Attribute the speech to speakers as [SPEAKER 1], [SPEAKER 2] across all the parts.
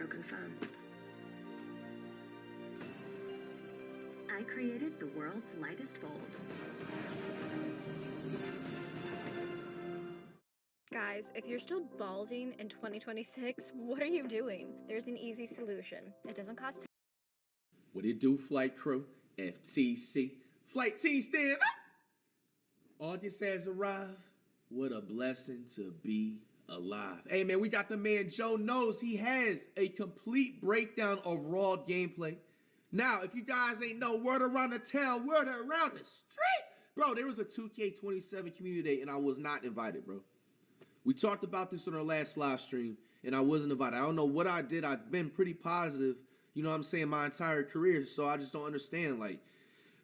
[SPEAKER 1] confirm. I created the world's lightest fold.
[SPEAKER 2] Guys, if you're still balding in 2026, what are you doing? There's an easy solution. It doesn't cost.
[SPEAKER 3] What it do, flight crew? FTC. Flight T, stand up! August has arrived. What a blessing to be alive. Hey, man, we got the man Joe Knows. He has a complete breakdown of Raw gameplay. Now, if you guys ain't know, word around the town, word around the streets. Bro, there was a 2K27 community day, and I was not invited, bro. We talked about this on our last live stream, and I wasn't invited. I don't know what I did. I've been pretty positive, you know what I'm saying, my entire career, so I just don't understand, like.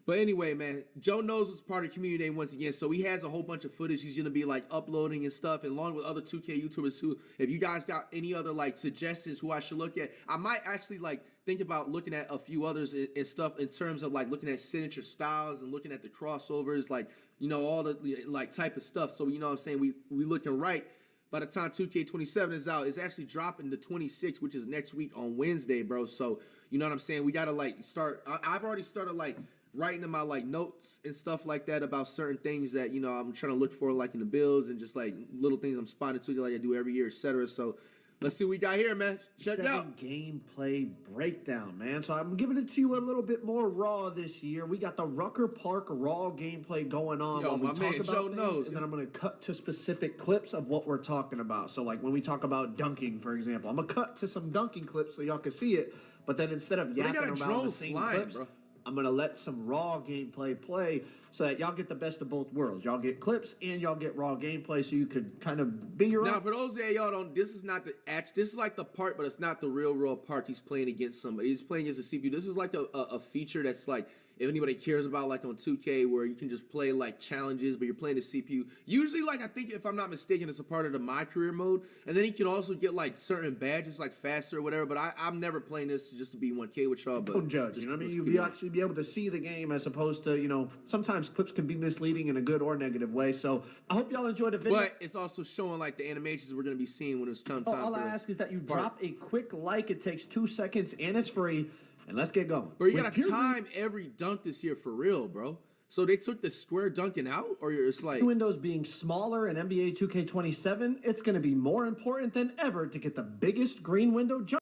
[SPEAKER 3] But anyway, man, Joe Knows was part of the community day once again, so he has a whole bunch of footage he's going to be, like, uploading and stuff, and along with other 2K YouTubers, too. If you guys got any other, like, suggestions who I should look at, I might actually, like, think about looking at a few others and stuff in terms of, like, looking at signature styles and looking at the crossovers, like, you know, all the, like, type of stuff. So, you know what I'm saying, we looking right. By the time 2K27 is out, it's actually dropping the 26th, which is next week on Wednesday, bro. So, you know what I'm saying? We got to, like, start. I've already started, like, writing in my, like, notes and stuff like that about certain things that, you know, I'm trying to look for, like, in the builds and just, like, little things I'm spotting to, like I do every year, etc. So, let's see what we got here, man. Check it out.
[SPEAKER 4] Gameplay breakdown, man. So I'm giving it to you a little bit more raw this year. We got the Rucker Park raw gameplay going on.
[SPEAKER 3] Yo,
[SPEAKER 4] while we
[SPEAKER 3] my
[SPEAKER 4] talk
[SPEAKER 3] man
[SPEAKER 4] about
[SPEAKER 3] Joe
[SPEAKER 4] things,
[SPEAKER 3] knows.
[SPEAKER 4] and then I'm going to cut to specific clips of what we're talking about. So like when we talk about dunking, for example, I'm going to cut to some dunking clips so y'all can see it. But then instead of yapping around the same clips, bro, I'm going to let some raw gameplay play so that y'all get the best of both worlds. Y'all get clips and y'all get raw gameplay so you could kind of be your own.
[SPEAKER 3] Now, for those that y'all don't, this is not the this is like the part, but it's not the real part. He's playing against somebody. He's playing against a CPU. This is like a feature that's like, if anybody cares about, like on 2K, where you can just play like challenges, but you're playing the CPU. Usually, like, I think if I'm not mistaken, it's a part of the My Career mode. And then you can also get like certain badges, like faster or whatever. But I'm never playing this just to be 1K with y'all. But
[SPEAKER 4] don't judge, you know what I mean? You'll actually be able to see the game as opposed to, you know, sometimes clips can be misleading in a good or negative way. So I hope y'all enjoyed the video.
[SPEAKER 3] But it's also showing like the animations we're going to be seeing when it's time
[SPEAKER 4] all I ask is that you drop a quick like. It takes 2 seconds and it's free. And let's get going.
[SPEAKER 3] Bro, you got to time every dunk this year for real, bro. So they took the square dunking out, or it's like
[SPEAKER 4] windows being smaller in NBA 2K27, it's going to be more important than ever to get the biggest green window jump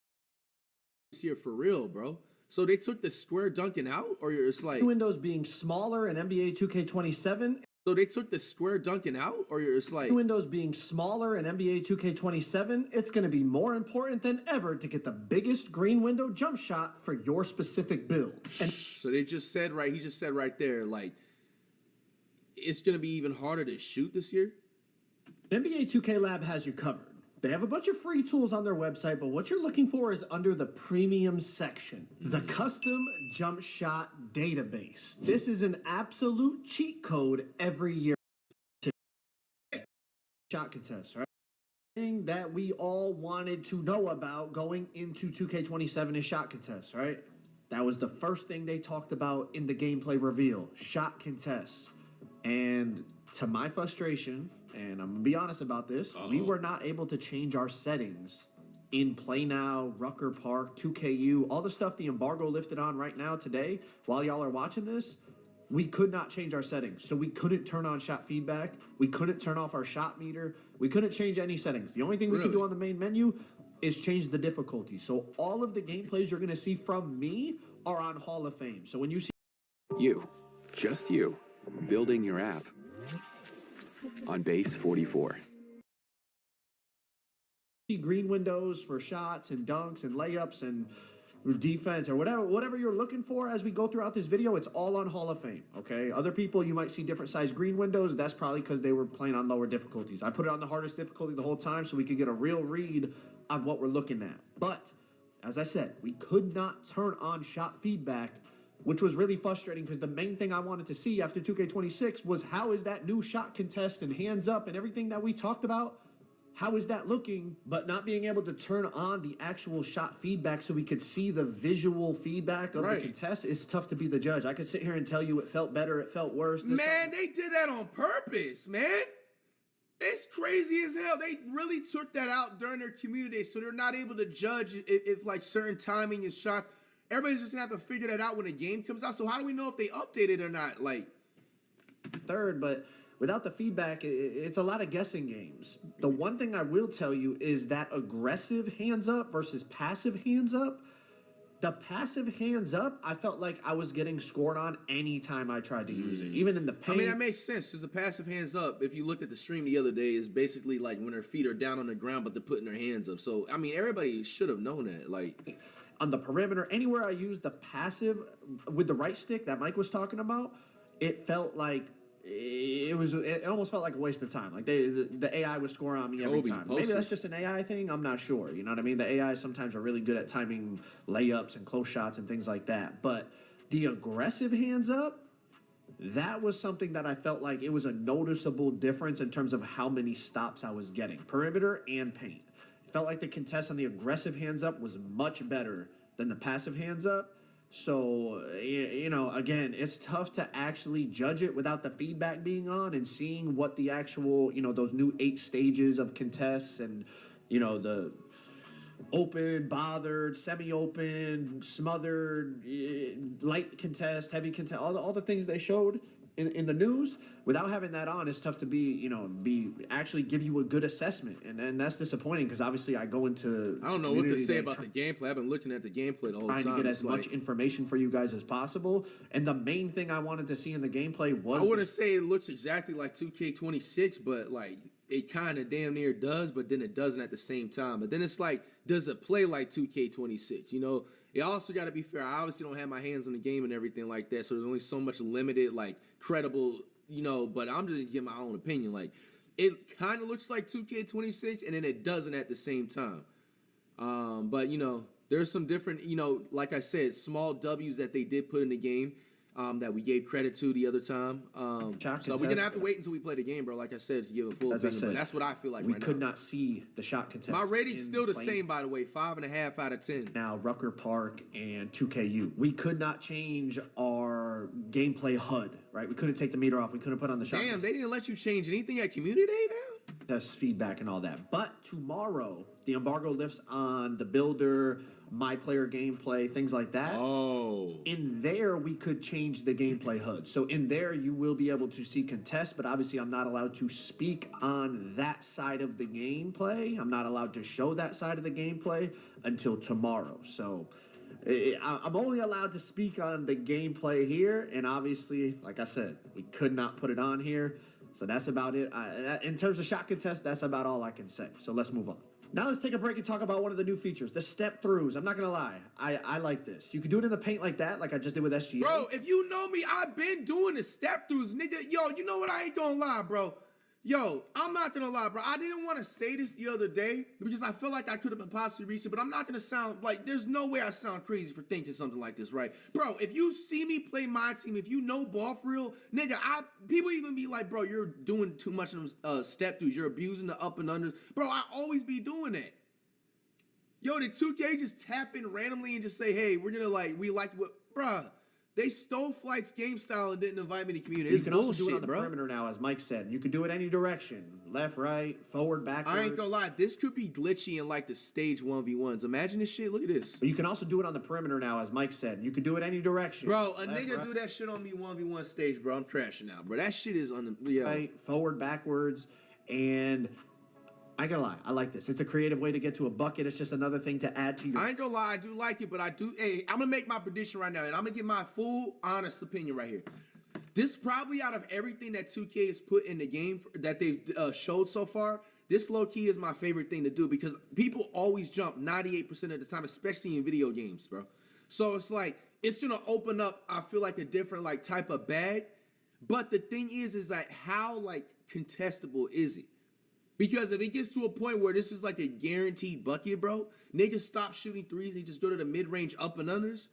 [SPEAKER 3] this year for real, bro. So they took the square dunking out, or it's like
[SPEAKER 4] windows being smaller in NBA 2K27.
[SPEAKER 3] So they took the square dunking out, or it's like
[SPEAKER 4] windows being smaller in NBA 2K27, it's going to be more important than ever to get the biggest green window jump shot for your specific build. And
[SPEAKER 3] so they just said he just said right there, like, it's going to be even harder to shoot this year.
[SPEAKER 4] NBA 2K Lab has you covered. They have a bunch of free tools on their website, but what you're looking for is under the premium section, the custom jump shot database. This is an absolute cheat code every year to shot contest, right? Thing that we all wanted to know about going into 2K27 is shot contests, right? That was the first thing they talked about in the gameplay reveal, shot contests. And to my frustration, and I'm going to be honest about this, we were not able to change our settings in Play Now, Rucker Park, 2KU, all the stuff the embargo lifted on right now today. While y'all are watching this, we could not change our settings. So we couldn't turn on shot feedback. We couldn't turn off our shot meter. We couldn't change any settings. The only thing we could do on the main menu is change the difficulty. So all of the gameplays you're going to see from me are on Hall of Fame. So when you see
[SPEAKER 5] you, just you, building your app on base 44.
[SPEAKER 4] Green windows for shots and dunks and layups and defense or whatever you're looking for as we go throughout this video, it's all on Hall of Fame, okay? Other people, you might see different size green windows. That's probably because they were playing on lower difficulties. I put it on the hardest difficulty the whole time so we could get a real read on what we're looking at. But, as I said, we could not turn on shot feedback, which was really frustrating because the main thing I wanted to see after 2K26 was how is that new shot contest and hands up and everything that we talked about, how is that looking? But not being able to turn on the actual shot feedback so we could see the visual feedback of the contest is tough to be the judge. I could sit here and tell you it felt better, it felt worse.
[SPEAKER 3] Man, they did that on purpose, man. It's crazy as hell. They really took that out during their community day, so they're not able to judge if like certain timing and shots. Everybody's just gonna have to figure that out when the game comes out. So how do we know if they updated or not? Like,
[SPEAKER 4] third, but without the feedback, it's a lot of guessing games. The one thing I will tell you is that aggressive hands up versus passive hands up. The passive hands up, I felt like I was getting scored on anytime I tried to use it, even in the paint.
[SPEAKER 3] I mean, that makes sense because the passive hands up, if you looked at the stream the other day, is basically like when their feet are down on the ground, but they're putting their hands up. So, I mean, everybody should have known that. Like,
[SPEAKER 4] on the perimeter, anywhere I used the passive with the right stick that Mike was talking about, it felt like it almost felt like a waste of time. Like the AI was scoring on me every time. Maybe that's just an AI thing. I'm not sure. You know what I mean? The AI sometimes are really good at timing layups and close shots and things like that. But the aggressive hands up, that was something that I felt like it was a noticeable difference in terms of how many stops I was getting, perimeter and paint. It felt like the contest on the aggressive hands up was much better than the passive hands up. So, you know, again, it's tough to actually judge it without the feedback being on and seeing what the actual, you know, those new 8 stages of contests and, you know, the open, bothered, semi-open, smothered, light contest, heavy contest, all the things they showed in the news. Without having that on, it's tough to actually give you a good assessment, and that's disappointing because obviously I go into
[SPEAKER 3] I don't know what to say about the gameplay. I've been looking at the gameplay the whole time.
[SPEAKER 4] Trying to get as much information for you guys as possible, and the main thing I wanted to see in the gameplay was
[SPEAKER 3] I wouldn't say it looks exactly like 2K26, but like it kind of damn near does, but then it doesn't at the same time. But then it's like, does it play like 2K26? You know, it also got to be fair. I obviously don't have my hands on the game and everything like that, so there's only so much limited, like, credible, you know, but I'm just giving my own opinion. Like, it kind of looks like 2K26, and then it doesn't at the same time. But, you know, there's some different, you know, like I said, small W's that they did put in the game that we gave credit to the other time. So we're going to have to wait until we play the game, bro. Like I said, to give a full opinion, but that's what I feel like
[SPEAKER 4] we
[SPEAKER 3] right
[SPEAKER 4] could
[SPEAKER 3] now.
[SPEAKER 4] not see the shot contest.
[SPEAKER 3] My rating's still the same, by the way, 5.5 out of 10.
[SPEAKER 4] Now, Rucker Park and 2KU. We could not change our gameplay HUD, right? We couldn't take the meter off. We couldn't put on the shot
[SPEAKER 3] Damn,
[SPEAKER 4] contest.
[SPEAKER 3] they didn't let you change anything at Community Day now?
[SPEAKER 4] Test feedback and all that. But tomorrow, the embargo lifts on the builder, my player gameplay, things like that.
[SPEAKER 3] Oh.
[SPEAKER 4] In there, we could change the gameplay HUD. So in there, you will be able to see contests, but obviously I'm not allowed to speak on that side of the gameplay. I'm not allowed to show that side of the gameplay until tomorrow. So I'm only allowed to speak on the gameplay here, and obviously, like I said, we could not put it on here. So that's about it. In terms of shot contest, that's about all I can say. So let's move on. Now let's take a break and talk about one of the new features, the step throughs. I'm not going to lie. I like this. You can do it in the paint like that, like I just did with SGA.
[SPEAKER 3] Bro, if you know me, I've been doing the step throughs, nigga. Yo, you know what? I ain't gonna lie, bro. Yo, I'm not gonna lie, bro. I didn't want to say this the other day because I feel like I could have been possibly reached it, but I'm not gonna sound like there's no way I sound crazy for thinking something like this, right? Bro, if you see me play my team, if you know ball for real, nigga, people even be like, bro, you're doing too much of them step throughs. You're abusing the up and unders. Bro, I always be doing that. Yo, did 2K just tap in randomly and just say, hey, we're gonna we like what, bruh. They stole Flight's game style and didn't invite me to community.
[SPEAKER 4] You can also do it on the perimeter now, as Mike said. You can do it any direction. Left, right, forward, backward.
[SPEAKER 3] I ain't gonna lie. This could be glitchy in like the stage 1v1s. Imagine this shit. Look at this.
[SPEAKER 4] But you can also do it on the perimeter now, as Mike said. You can do it any direction.
[SPEAKER 3] Bro, a nigga do that shit on me 1v1 stage, bro. I'm crashing out, bro. That shit is on the...
[SPEAKER 4] Right, forward, backwards, and... I ain't gonna lie, I like this. It's a creative way to get to a bucket. It's just another thing to add to your...
[SPEAKER 3] I ain't gonna lie, I do like it, but hey, I'm gonna make my prediction right now, and I'm gonna give my full, honest opinion right here. This probably out of everything that 2K has put in the game that they've showed so far, this low-key is my favorite thing to do because people always jump 98% of the time, especially in video games, bro. So it's like, it's gonna open up, I feel like, a different like type of bag. But the thing is like, how like contestable is it? Because if it gets to a point where this is like a guaranteed bucket, bro, niggas stop shooting threes and just go to the mid-range up and unders.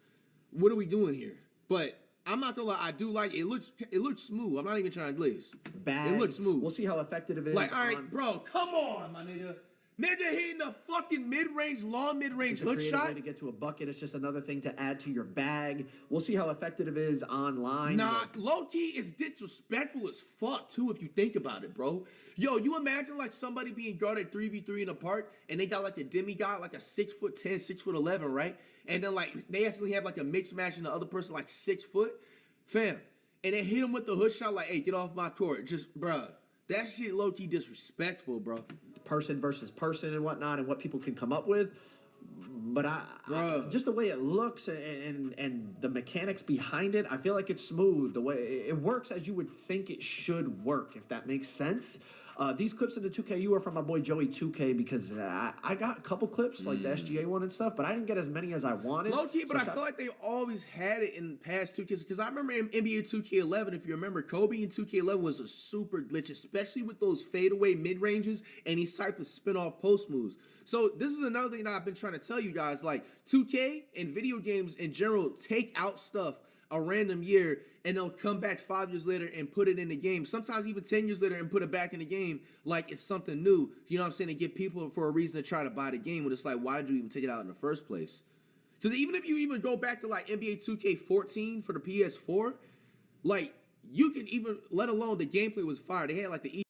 [SPEAKER 3] What are we doing here? But I'm not gonna lie, I do like it. It looks smooth. I'm not even trying to glaze.
[SPEAKER 4] Bag.
[SPEAKER 3] It looks smooth.
[SPEAKER 4] We'll see how effective it is.
[SPEAKER 3] Like, all right, bro, come on, my nigga. Nigga hitting the fucking mid-range, long mid-range
[SPEAKER 4] It's a
[SPEAKER 3] hook
[SPEAKER 4] creative way
[SPEAKER 3] shot.
[SPEAKER 4] to get to a bucket. It's just another thing to add to your bag. We'll see how effective it is online.
[SPEAKER 3] Nah, low-key is disrespectful as fuck, too, if you think about it, bro. Yo, you imagine, like, somebody being guarded 3v3 in a park, and they got, like, a demigod, like a 6'10", 6'11", right? And then, like, they actually have, like, a mix match, and the other person, like, 6 foot. Fam. And they hit him with the hook shot, like, hey, get off my court. Just, bruh. That shit low-key disrespectful, bro.
[SPEAKER 4] Person versus person and whatnot and what people can come up with. But I just the way it looks and the mechanics behind it, I feel like it's smooth. The way it works as you would think it should work, if that makes sense. These clips in the 2KU are from my boy Joey 2K because I got a couple clips like the SGA one and stuff, but I didn't get as many as I wanted.
[SPEAKER 3] Low-key, but I feel like they always had it in past 2Ks because I remember in NBA 2K11, if you remember, Kobe in 2K11 was a super glitch, especially with those fadeaway mid-ranges and these type of spin-off post moves. So this is another thing that I've been trying to tell you guys, like 2K and video games in general take out stuff a random year and they'll come back 5 years later and put it in the game. Sometimes even 10 years later and put it back in the game like it's something new. You know what I'm saying? To get people for a reason to try to buy the game when it's like, why did you even take it out in the first place? So even if you even go back to like NBA 2K14 for the PS4, like you can even, let alone the gameplay was fire. They had like the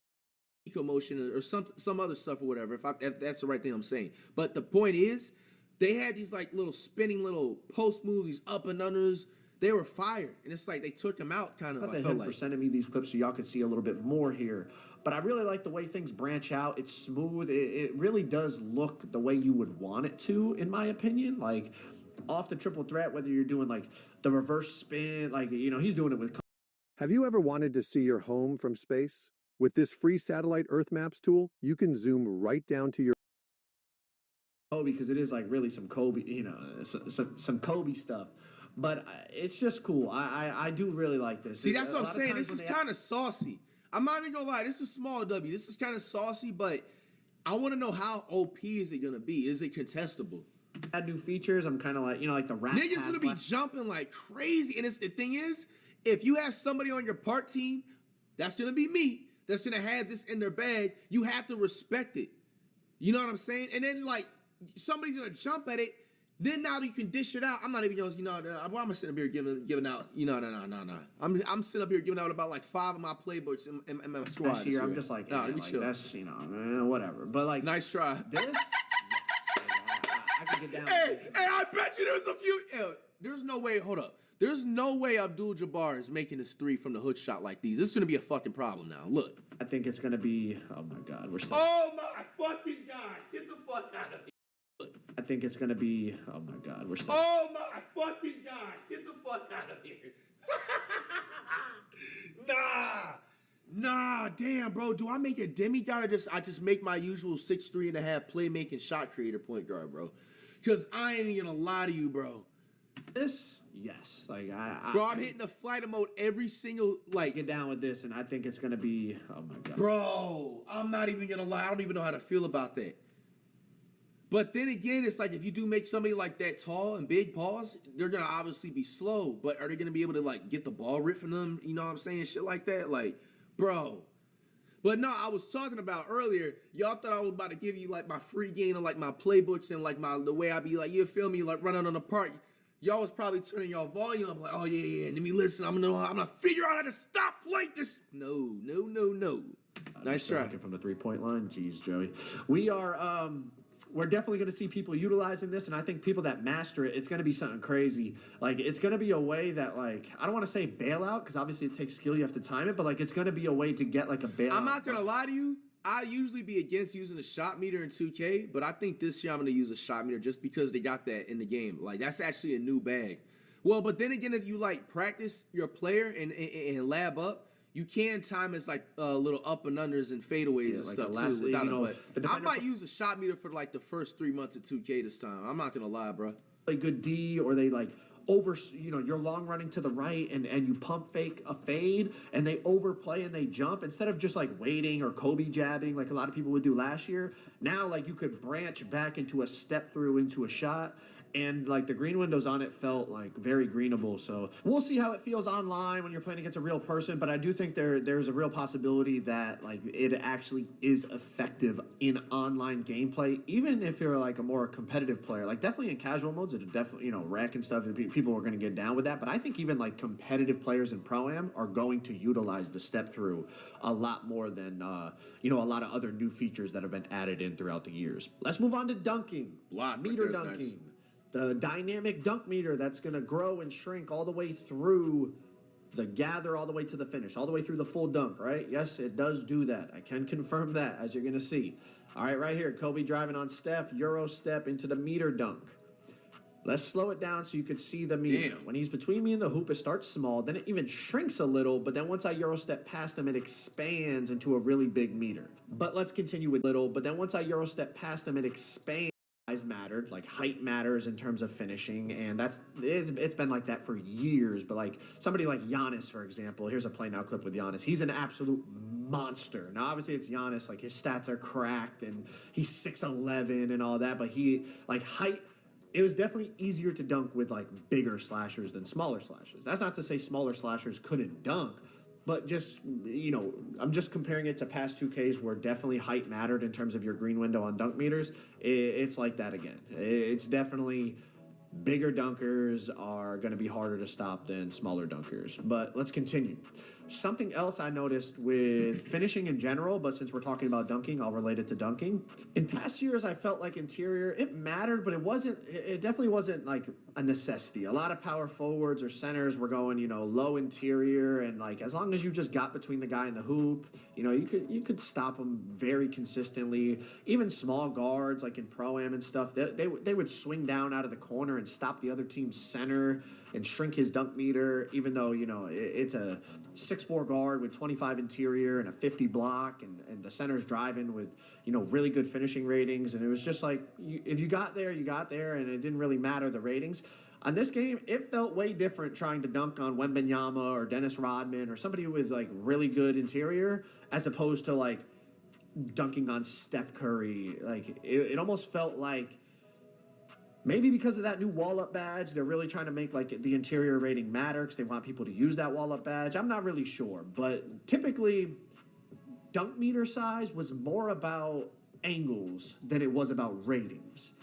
[SPEAKER 3] eco motion or some other stuff or whatever, if that's the right thing I'm saying. But the point is, they had these like little spinning little post moves, these up and unders. They were fire, and it's like they took them out kind of. I felt like. For sending me these clips so y'all could see a little bit more here. But I really like the way things branch out. It's smooth. It really does look the way you would want it to, in my opinion. Like off the triple threat, whether you're doing like the reverse spin, like he's doing it with.
[SPEAKER 6] Have you ever wanted to see your home from space? With this free satellite Earth Maps tool, you can zoom right down to your
[SPEAKER 4] Kobe, because it is like really some Kobe, some Kobe stuff. But it's just cool. I do really like this.
[SPEAKER 3] See, that's what I'm saying. This is kind of saucy. I'm not even gonna lie. This is small W. This is kind of saucy, but I want to know how OP is it gonna be? Is it contestable?
[SPEAKER 4] Add new features. I'm kind of like like the rap.
[SPEAKER 3] Niggas gonna be jumping like crazy. And the thing is, if you have somebody on your park team, that's gonna be me. That's gonna have this in their bag. You have to respect it. You know what I'm saying? And then like somebody's gonna jump at it. Then now you can dish it out. I'm not even I'm sitting up here giving out. No. I'm sitting up here giving out about like 5 of my playbooks in my squad.
[SPEAKER 4] This year, I'm just like, no, like that's whatever. But like,
[SPEAKER 3] nice try.
[SPEAKER 4] This, I can get down.
[SPEAKER 3] Hey, I bet you there's a few. There's no way. Hold up. There's no way Abdul-Jabbar is making this 3 from the hook shot like these. This is gonna be a fucking problem now. Look.
[SPEAKER 4] I think it's gonna be. Oh my God, we're.
[SPEAKER 3] Oh my fucking gosh! Get the fuck out of here.
[SPEAKER 4] I think it's gonna be. Oh my God, we're.
[SPEAKER 3] Oh my fucking gosh! Get the fuck out of here! Nah, damn, bro. Do I make a demigod or I just make my usual 6'3.5" playmaking shot creator point guard, bro? Because I ain't gonna lie to you, bro.
[SPEAKER 4] This, yes, like
[SPEAKER 3] I'm hitting the flight mode every single like.
[SPEAKER 4] Get down with this, and I think it's gonna be. Oh my God,
[SPEAKER 3] bro. I'm not even gonna lie. I don't even know how to feel about that. But then again, it's like if you do make somebody like that tall and big paws, they're gonna obviously be slow. But are they gonna be able to like get the ball ripped from them? You know what I'm saying? Shit like that, like, bro. But no, I was talking about earlier. Y'all thought I was about to give you like my free game of like my playbooks and like the way I be like, you feel me, like running on the park. Y'all was probably turning y'all volume up like, oh yeah. Let me listen. I'm gonna figure out how to stop flight this. No. Nice try.
[SPEAKER 4] From the 3-point line. Jeez, Joey. We're definitely going to see people utilizing this, and I think people that master it, it's going to be something crazy. Like, it's going to be a way that, like, I don't want to say bailout, because obviously it takes skill, you have to time it, but, like, it's going to be a way to get, like, a bailout.
[SPEAKER 3] I'm not going to lie to you. I usually be against using a shot meter in 2K, but I think this year I'm going to use a shot meter just because they got that in the game. Like, that's actually a new bag. Well, but then again, if you, like, practice your player and lab up, you can time as like little up and unders and fadeaways and like stuff too. Without I might use a shot meter for like the first 3 months of 2K this time. I'm not gonna lie, bro.
[SPEAKER 4] Like good D, or they like you're long running to the right and you pump fake a fade and they overplay and they jump instead of just like waiting or Kobe jabbing like a lot of people would do last year. Now like you could branch back into a step through into a shot. and like the green windows on it felt like very greenable. So we'll see how it feels online when you're playing against a real person, but I do think there's a real possibility that like it actually is effective in online gameplay, even if you're like a more competitive player. Like definitely in casual modes, it definitely, you know, rec and stuff, people are going to get down with that, but I think even like competitive players in Pro-Am are going to utilize the step through a lot more than you know, a lot of other new features that have been added in throughout the years. Let's move on to dunking. Meter dunking. Nice. The dynamic dunk meter that's going to grow and shrink all the way through the gather, all the way to the finish, all the way through the full dunk, right? Yes, it does do that. I can confirm that, as you're going to see. All right, right here, Kobe driving on Steph, Euro step into the meter dunk. Let's slow it down so you could see the meter. Damn. When he's between me and the hoop, it starts small. Then it even shrinks a little. But then once I Euro step past him, it expands into a really big meter. But let's continue with little. But then once I Euro step past him, it expands. Size mattered. Like height matters in terms of finishing. And it's been like that for years. But like somebody like Giannis, for example. Here's a play now clip with Giannis. He's an absolute monster. Now, obviously, it's Giannis. Like his stats are cracked. And he's 6'11" and all that. But he, like height. It was definitely easier to dunk with like bigger slashers than smaller slashers. That's not to say smaller slashers couldn't dunk, but just, you know, I'm just comparing it to past 2Ks where definitely height mattered in terms of your green window on dunk meters. It's like that again. It's definitely bigger dunkers are going to be harder to stop than smaller dunkers. But let's continue. Something else I noticed with finishing in general, but since we're talking about dunking, I'll relate it to dunking. In past years, I felt like interior, it mattered, but it definitely wasn't like a necessity. A lot of power forwards or centers were going, you know, low interior, and like as long as you just got between the guy and the hoop, you know, you could stop them very consistently. Even small guards, like in Pro-Am and stuff, they would swing down out of the corner and stop the other team's center and shrink his dunk meter, even though, you know, it's a 6'4" guard with 25 interior and a 50 block, and the center's driving with, you know, really good finishing ratings. And it was just like, if you got there, you got there, and it didn't really matter the ratings. On this game, it felt way different trying to dunk on Wembanyama or Dennis Rodman or somebody with, like, really good interior as opposed to, like, dunking on Steph Curry. Like, it almost felt like maybe because of that new wall-up badge, they're really trying to make, like, the interior rating matter because they want people to use that wall-up badge. I'm not really sure. But typically, dunk meter size was more about angles than it was about ratings.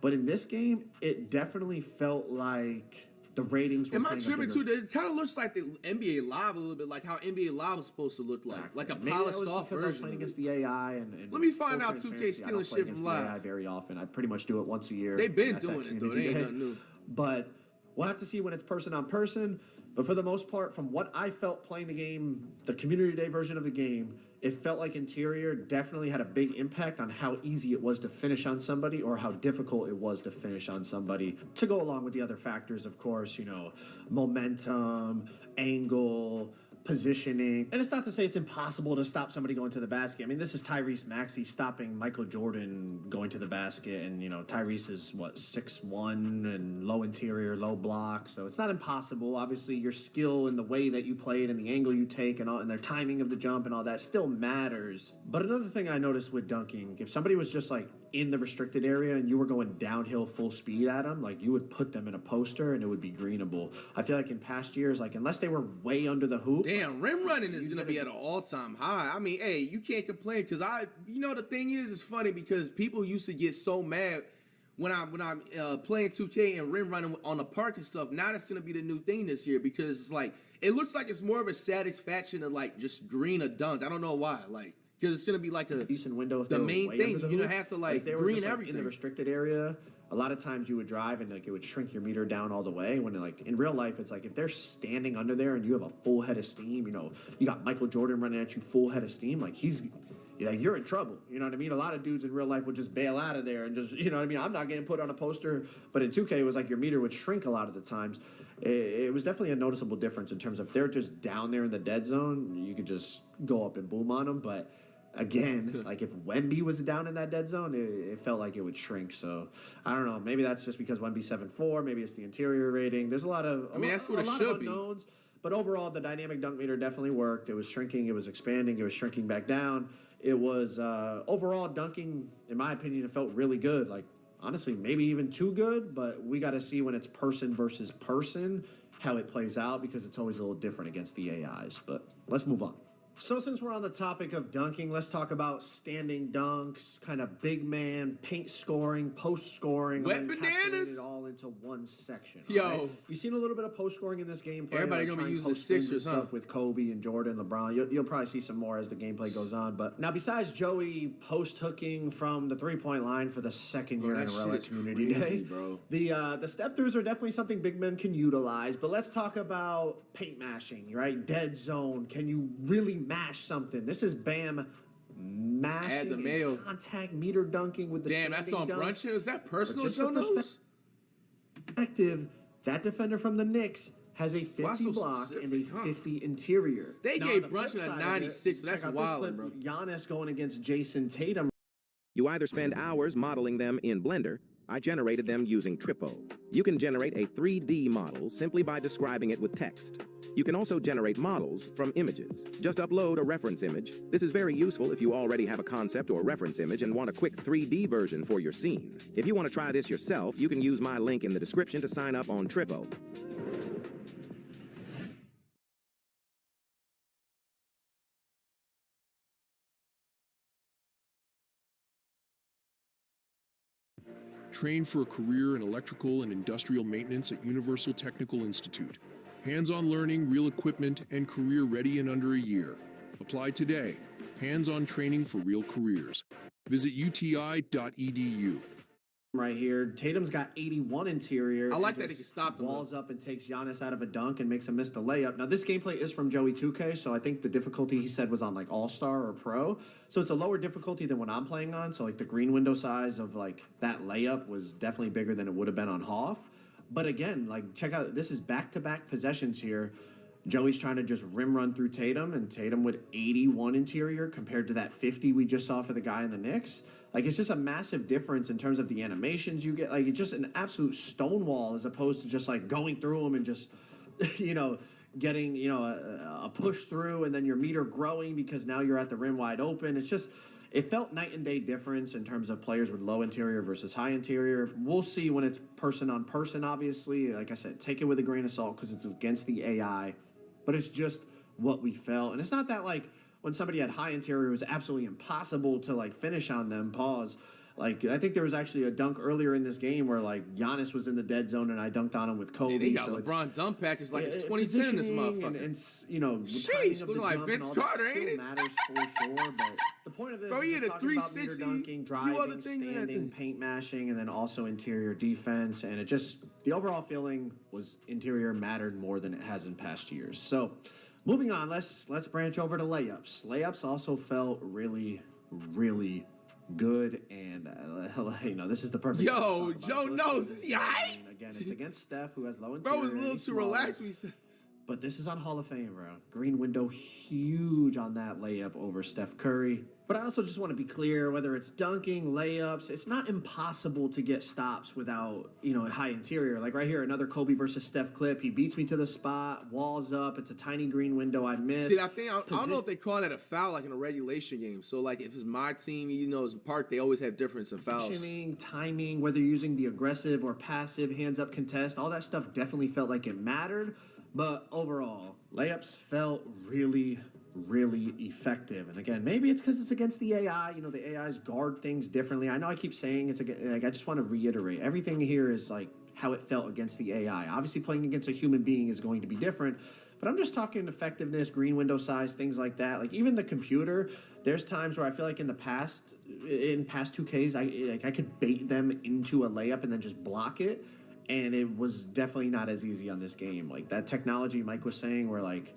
[SPEAKER 4] But in this game, it definitely felt like the ratings were
[SPEAKER 3] Am I tripping too? It kind of looks like the NBA Live a little bit, like how NBA Live was supposed to look like a polished off version.
[SPEAKER 4] I was playing against the AI and
[SPEAKER 3] let me find out 2K stealing shit from Live.
[SPEAKER 4] AI very often. I pretty much do it once a year.
[SPEAKER 3] They've been doing it though. They ain't nothing new.
[SPEAKER 4] But we'll have to see when it's person on person. But for the most part, from what I felt playing the game, the community day version of the game, it felt like interior definitely had a big impact on how easy it was to finish on somebody or how difficult it was to finish on somebody, to go along with the other factors, of course, you know, momentum, angle, positioning. And it's not to say it's impossible to stop somebody going to the basket. I mean, this is Tyrese Maxey stopping Michael Jordan going to the basket. And, you know, Tyrese is, 6'1" and low interior, low block. So it's not impossible. Obviously, your skill and the way that you play it and the angle you take and their timing of the jump and all that still matters. But another thing I noticed with dunking, if somebody was just, like, in the restricted area and you were going downhill full speed at them, like, you would put them in a poster and it would be greenable. I feel like in past years, like, unless they were way under the hoop.
[SPEAKER 3] Damn, rim running is going to be at an all-time high. I mean, hey, you can't complain because you know, the thing is, it's funny because people used to get so mad when I'm playing 2K and rim running on the park and stuff. Now that's going to be the new thing this year because it's like, it looks like it's more of a satisfaction to, like, just green a dunk. I don't know why, like, because it's going to be like a
[SPEAKER 4] decent window. If
[SPEAKER 3] the main thing, you don't have to, like, green everything.
[SPEAKER 4] In the restricted area, a lot of times you would drive and, like, it would shrink your meter down all the way. When, like, in real life, it's like if they're standing under there and you have a full head of steam, you know, you got Michael Jordan running at you full head of steam, like, you're in trouble. You know what I mean? A lot of dudes in real life would just bail out of there and just, you know what I mean? I'm not getting put on a poster. But in 2K, it was like your meter would shrink a lot of the times. It was definitely a noticeable difference in terms of if they're just down there in the dead zone, you could just go up and boom on them. But again, like if Wemby was down in that dead zone, it felt like it would shrink. So I don't know. Maybe that's just because Wemby's 7'4". Maybe it's the interior rating. There's a lot of
[SPEAKER 3] that's what it should be.
[SPEAKER 4] Unknowns. But overall, the dynamic dunk meter definitely worked. It was shrinking. It was expanding. It was shrinking back down. It was overall dunking, in my opinion, it felt really good. Like honestly, maybe even too good, but we got to see when it's person versus person how it plays out because it's always a little different against the AIs. But let's move on. So since we're on the topic of dunking, let's talk about standing dunks, kind of big man, paint scoring, post scoring.
[SPEAKER 3] Wet bananas.
[SPEAKER 4] It all into one section.
[SPEAKER 3] Yo.
[SPEAKER 4] Right? You've seen a little bit of post scoring in this gameplay.
[SPEAKER 3] Everybody
[SPEAKER 4] like
[SPEAKER 3] gonna be
[SPEAKER 4] trying
[SPEAKER 3] using
[SPEAKER 4] post spins
[SPEAKER 3] Sixers,
[SPEAKER 4] and stuff with Kobe and Jordan, LeBron. You'll probably see some more as the gameplay goes on. But now, besides Joey post hooking from the 3-point line for the second year in a row at Community Day,
[SPEAKER 3] bro.
[SPEAKER 4] The step throughs are definitely something big men can utilize. But let's talk about paint mashing, right? Dead zone. Can you really mash something? This is Bam mashing
[SPEAKER 3] Add the mayo.
[SPEAKER 4] contact meter dunking with the
[SPEAKER 3] Damn, that's on
[SPEAKER 4] dunk.
[SPEAKER 3] Brunch. Is that personal,
[SPEAKER 4] Just
[SPEAKER 3] Joe
[SPEAKER 4] for
[SPEAKER 3] knows?
[SPEAKER 4] Perspective, that defender from the Knicks has a 50
[SPEAKER 3] Why so
[SPEAKER 4] block and a
[SPEAKER 3] specific, huh?
[SPEAKER 4] 50 interior.
[SPEAKER 3] They
[SPEAKER 4] Now,
[SPEAKER 3] gave
[SPEAKER 4] on the
[SPEAKER 3] Brunson
[SPEAKER 4] flip
[SPEAKER 3] a
[SPEAKER 4] side of it,
[SPEAKER 3] 96, so that's
[SPEAKER 4] check out this
[SPEAKER 3] wildin',
[SPEAKER 4] clip,
[SPEAKER 3] bro.
[SPEAKER 4] Giannis going against Jason Tatum.
[SPEAKER 7] You either spend hours modeling them in Blender. I generated them using Trippo. You can generate a 3D model simply by describing it with text. You can also generate models from images. Just upload a reference image. This is very useful if you already have a concept or reference image and want a quick 3D version for your scene. If you want to try this yourself, you can use my link in the description to sign up on Trippo.
[SPEAKER 8] Train for a career in electrical and industrial maintenance at Universal Technical Institute. Hands-on learning, real equipment, and career ready in under a year. Apply today. Hands-on training for real careers. Visit uti.edu.
[SPEAKER 4] Right here, Tatum's got 81 interior.
[SPEAKER 3] I like
[SPEAKER 4] and
[SPEAKER 3] that he
[SPEAKER 4] just
[SPEAKER 3] can stop him,
[SPEAKER 4] walls up and takes Giannis out of a dunk and makes him miss the layup. Now, this gameplay is from Joey 2K, so I think the difficulty he said was on like All-Star or Pro. So it's a lower difficulty than what I'm playing on. So like the green window size of like that layup was definitely bigger than it would have been on Hoff. But again, like check out, this is back-to-back possessions here. Joey's trying to just rim run through Tatum, and Tatum with 81 interior compared to that 50 we just saw for the guy in the Knicks. Like, it's just a massive difference in terms of the animations you get. Like, it's just an absolute stonewall as opposed to just, like, going through them and just, you know, getting, you know, a push through and then your meter growing because now you're at the rim wide open. It's just, it felt night and day difference in terms of players with low interior versus high interior. We'll see when it's person on person, obviously. Like I said, take it with a grain of salt because it's against the AI. But it's just what we felt. And it's not that, like, when somebody had high interior, it was absolutely impossible to, like, finish on them, pause. Like, I think there was actually a dunk earlier in this game where, like, Giannis was in the dead zone and I dunked on him with Kobe.
[SPEAKER 3] Yeah, they got
[SPEAKER 4] so
[SPEAKER 3] LeBron dunk package like it's 2010 in this motherfucker.
[SPEAKER 4] And you know, the
[SPEAKER 3] Sheesh,
[SPEAKER 4] timing of
[SPEAKER 3] looking
[SPEAKER 4] the
[SPEAKER 3] like
[SPEAKER 4] jump
[SPEAKER 3] Vince
[SPEAKER 4] and all that
[SPEAKER 3] Carter, ain't
[SPEAKER 4] still
[SPEAKER 3] it?
[SPEAKER 4] matters for sure, but the point of this
[SPEAKER 3] Bro, he
[SPEAKER 4] is
[SPEAKER 3] had a
[SPEAKER 4] talking about meter
[SPEAKER 3] 360,
[SPEAKER 4] dunking,
[SPEAKER 3] few
[SPEAKER 4] driving,
[SPEAKER 3] other things in that
[SPEAKER 4] standing,
[SPEAKER 3] thing.
[SPEAKER 4] paint mashing, and then also interior defense. And it just, the overall feeling was interior mattered more than it has in past years. So moving on, let's branch over to layups. Layups also felt really, really good, and you know, this is the perfect.
[SPEAKER 3] Yo, Joe knows. Is he aight?
[SPEAKER 4] Again, it's against Steph, who has low interior.
[SPEAKER 3] Bro was a
[SPEAKER 4] and
[SPEAKER 3] little
[SPEAKER 4] he's
[SPEAKER 3] too
[SPEAKER 4] smaller.
[SPEAKER 3] relaxed when he said.
[SPEAKER 4] But this is on Hall of Fame, bro. Green window, huge on that layup over Steph Curry. But I also just want to be clear, whether it's dunking, layups, it's not impossible to get stops without, you know, a high interior. Like right here, another Kobe versus Steph clip. He beats me to the spot, walls up. It's a tiny green window I missed.
[SPEAKER 3] See, I don't know if they call that a foul like in a regulation game. So, like, if it's my team, you know, it's Park, they always have difference in fouls.
[SPEAKER 4] Positioning, timing, whether you're using the aggressive or passive hands-up contest, all that stuff definitely felt like it mattered. But overall, layups felt really, really effective. And again, maybe it's because it's against the AI. You know, the AIs guard things differently. I know I keep saying it's like, I just want to reiterate. Everything here is like how it felt against the AI. Obviously, playing against a human being is going to be different. But I'm just talking effectiveness, green window size, things like that. Like even the computer, there's times where I feel like in past 2Ks, I could bait them into a layup and then just block it. And it was definitely not as easy on this game. Like that technology Mike was saying where like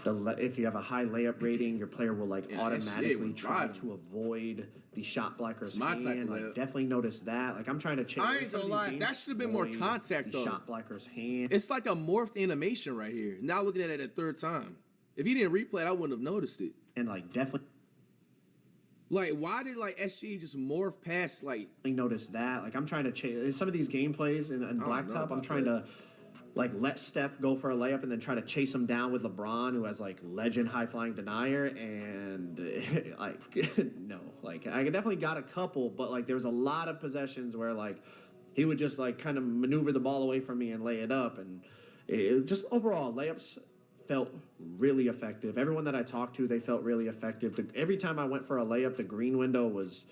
[SPEAKER 4] if you have a high layup rating, your player will like automatically try to avoid the shot blocker's hand. Like definitely notice that. Like I'm trying to change.
[SPEAKER 3] I ain't gonna lie, that should have been more contact though.
[SPEAKER 4] Shot blocker's hand.
[SPEAKER 3] It's like a morphed animation right here. Now looking at it a third time. If he didn't replay it, I wouldn't have noticed it.
[SPEAKER 4] And like definitely.
[SPEAKER 3] Like, why did, like, SG just morph past, like...
[SPEAKER 4] Notice that. Like, I'm trying to change... Some of these gameplays in Blacktop, I'm trying to, like, let Steph go for a layup and then try to chase him down with LeBron, who has, like, legend high-flying denier, and, like, no. Like, I definitely got a couple, but like there was a lot of possessions where like he would just like kind of maneuver the ball away from me and lay it up, and it just overall layups felt really effective. Everyone that I talked to, they felt really effective. Every time I went for a layup, the green window was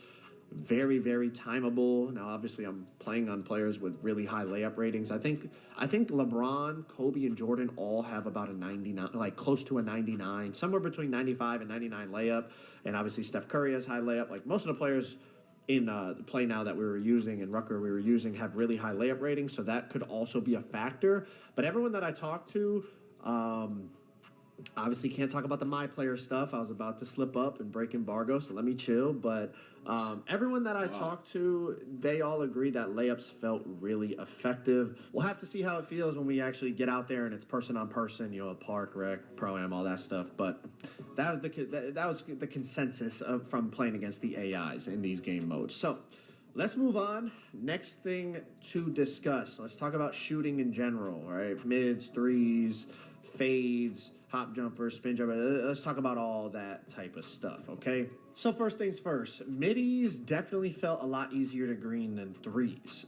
[SPEAKER 4] very, very timeable. Now, obviously, I'm playing on players with really high layup ratings. I think LeBron, Kobe, and Jordan all have about a 99, like close to a 99, somewhere between 95 and 99 layup. And obviously, Steph Curry has high layup. Like most of the players in the play now that we were using and Rucker we were using have really high layup ratings, so that could also be a factor. But everyone that I talked to, obviously can't talk about the my player stuff. I was about to slip up and break embargo, so let me chill. But everyone that I talked to, they all agree that layups felt really effective. We'll have to see how it feels when we actually get out there and it's person on person, you know, park, rec, pro-am, all that stuff. But that was the consensus from playing against the AIs in these game modes. So let's move on. Next thing to discuss. Let's talk about shooting in general, all right? Mids, threes, fades, hop jumpers, spin jumper. Let's talk about all that type of stuff, okay? So first things first, middies definitely felt a lot easier to green than threes.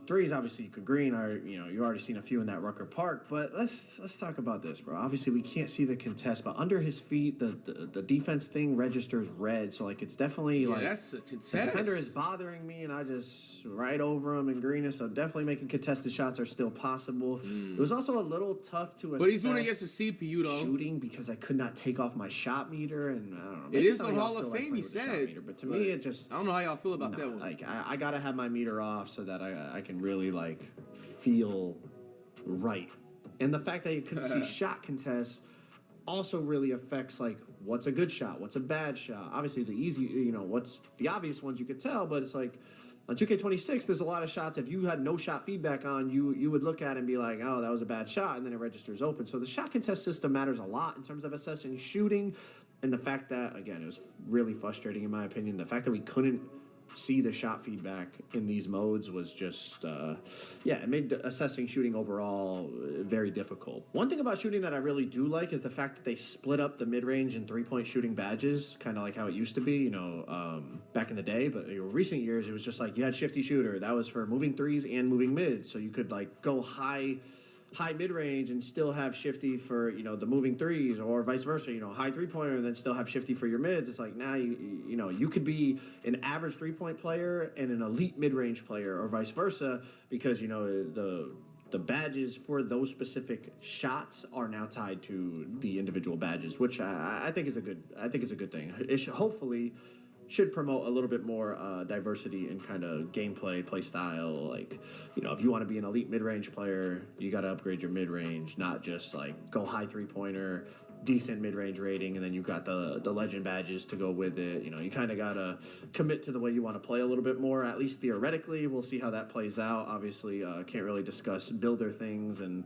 [SPEAKER 4] Threes, obviously, you could green, or you already seen a few in that Rucker Park. But let's talk about this, bro. Obviously, we can't see the contest, but under his feet, the defense thing registers red. So like, it's definitely like
[SPEAKER 3] that's a contest.
[SPEAKER 4] The defender is bothering me, and I just right over him and green it. So definitely making contested shots are still possible. It was also a little tough to assess.
[SPEAKER 3] But he's doing it against the CPU though.
[SPEAKER 4] Shooting because I could not take off my shot meter, and I don't know.
[SPEAKER 3] It is on Hall of Fame, he said.
[SPEAKER 4] But to me, it just
[SPEAKER 3] I don't know how y'all feel about that one.
[SPEAKER 4] Like I gotta have my meter off so that I can really like feel right. And the fact that you couldn't see shot contests also really affects like what's a good shot, what's a bad shot. Obviously, the easy, what's the obvious ones you could tell, but it's like on 2K26, there's a lot of shots. If you had no shot feedback on, you would look at it and be like, oh, that was a bad shot, and then it registers open. So the shot contest system matters a lot in terms of assessing shooting. And the fact that, again, it was really frustrating in my opinion. The fact that we couldn't see the shot feedback in these modes was just, it made assessing shooting overall very difficult. One thing about shooting that I really do like is the fact that they split up the mid-range and three-point shooting badges, kind of like how it used to be, back in the day. But in recent years, it was just like you had shifty shooter. That was for moving threes and moving mids. So you could like go high mid-range and still have shifty for, the moving threes, or vice versa, high three-pointer and then still have shifty for your mids. It's like now you could be an average three-point player and an elite mid-range player, or vice versa, because the badges for those specific shots are now tied to the individual badges, which I think is a good thing. It hopefully should promote a little bit more diversity in kind of gameplay, play style. Like, if you want to be an elite mid-range player, you got to upgrade your mid-range, not just like go high three-pointer, decent mid-range rating, and then you got the legend badges to go with it. You kind of got to commit to the way you want to play a little bit more, at least theoretically. We'll see how that plays out. Obviously, can't really discuss builder things and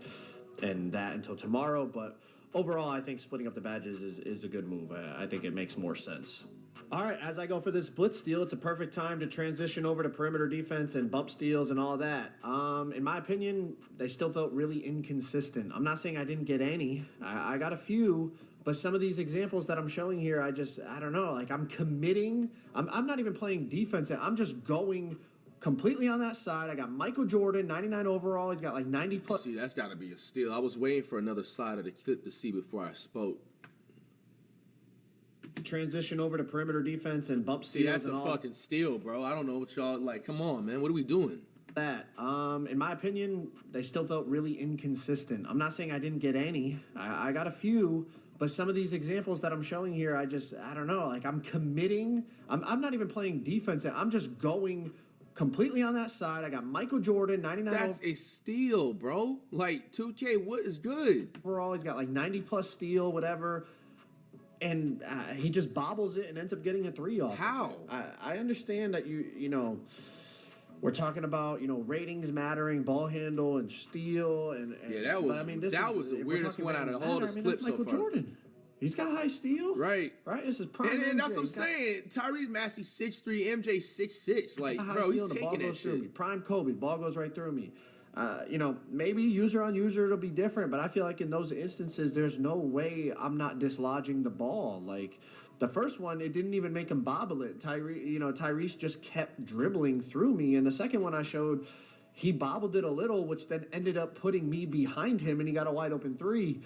[SPEAKER 4] that until tomorrow, but overall, I think splitting up the badges is a good move. I think it makes more sense. All right, as I go for this blitz steal, it's a perfect time to transition over to perimeter defense and bump steals and all that. In my opinion, they still felt really inconsistent. I'm not saying I didn't get any. I got a few, but some of these examples that I'm showing here, I don't know. Like, I'm committing. I'm not even playing defense. I'm just going completely on that side. I got Michael Jordan, 99 overall. He's got like 90 plus.
[SPEAKER 3] See, that's got to be a steal. I was waiting for another side of the clip to see before I spoke.
[SPEAKER 4] Transition over to perimeter defense and bump steals.
[SPEAKER 3] See, that's a fucking steal, bro. I don't know what y'all like. Come on, man. What are we doing?
[SPEAKER 4] That, in my opinion, they still felt really inconsistent. I'm not saying I didn't get any. I got a few, but some of these examples that I'm showing here, I don't know. Like, I'm committing. I'm not even playing defense. I'm just going completely on that side. I got Michael Jordan, 99.
[SPEAKER 3] That's a steal, bro. Like, 2K, what is good?
[SPEAKER 4] Overall, he's got like 90 plus steal, whatever. And he just bobbles it and ends up getting a three off.
[SPEAKER 3] How?
[SPEAKER 4] I understand that we're talking about ratings mattering, ball handle and steal and
[SPEAKER 3] yeah, that was the weirdest one out of all this clip so
[SPEAKER 4] Michael
[SPEAKER 3] far.
[SPEAKER 4] Jordan. He's got high steal,
[SPEAKER 3] right?
[SPEAKER 4] This is prime.
[SPEAKER 3] And that's what I'm saying. Tyrese Maxey 6'3", MJ 6'6". Like, bro, he's taking that shit.
[SPEAKER 4] Prime Kobe, ball goes right through me. Maybe user on user it'll be different, but I feel like in those instances, there's no way I'm not dislodging the ball. Like the first one, it didn't even make him bobble it. Tyrese just kept dribbling through me, and the second one I showed, he bobbled it a little, which then ended up putting me behind him, and he got a wide open three.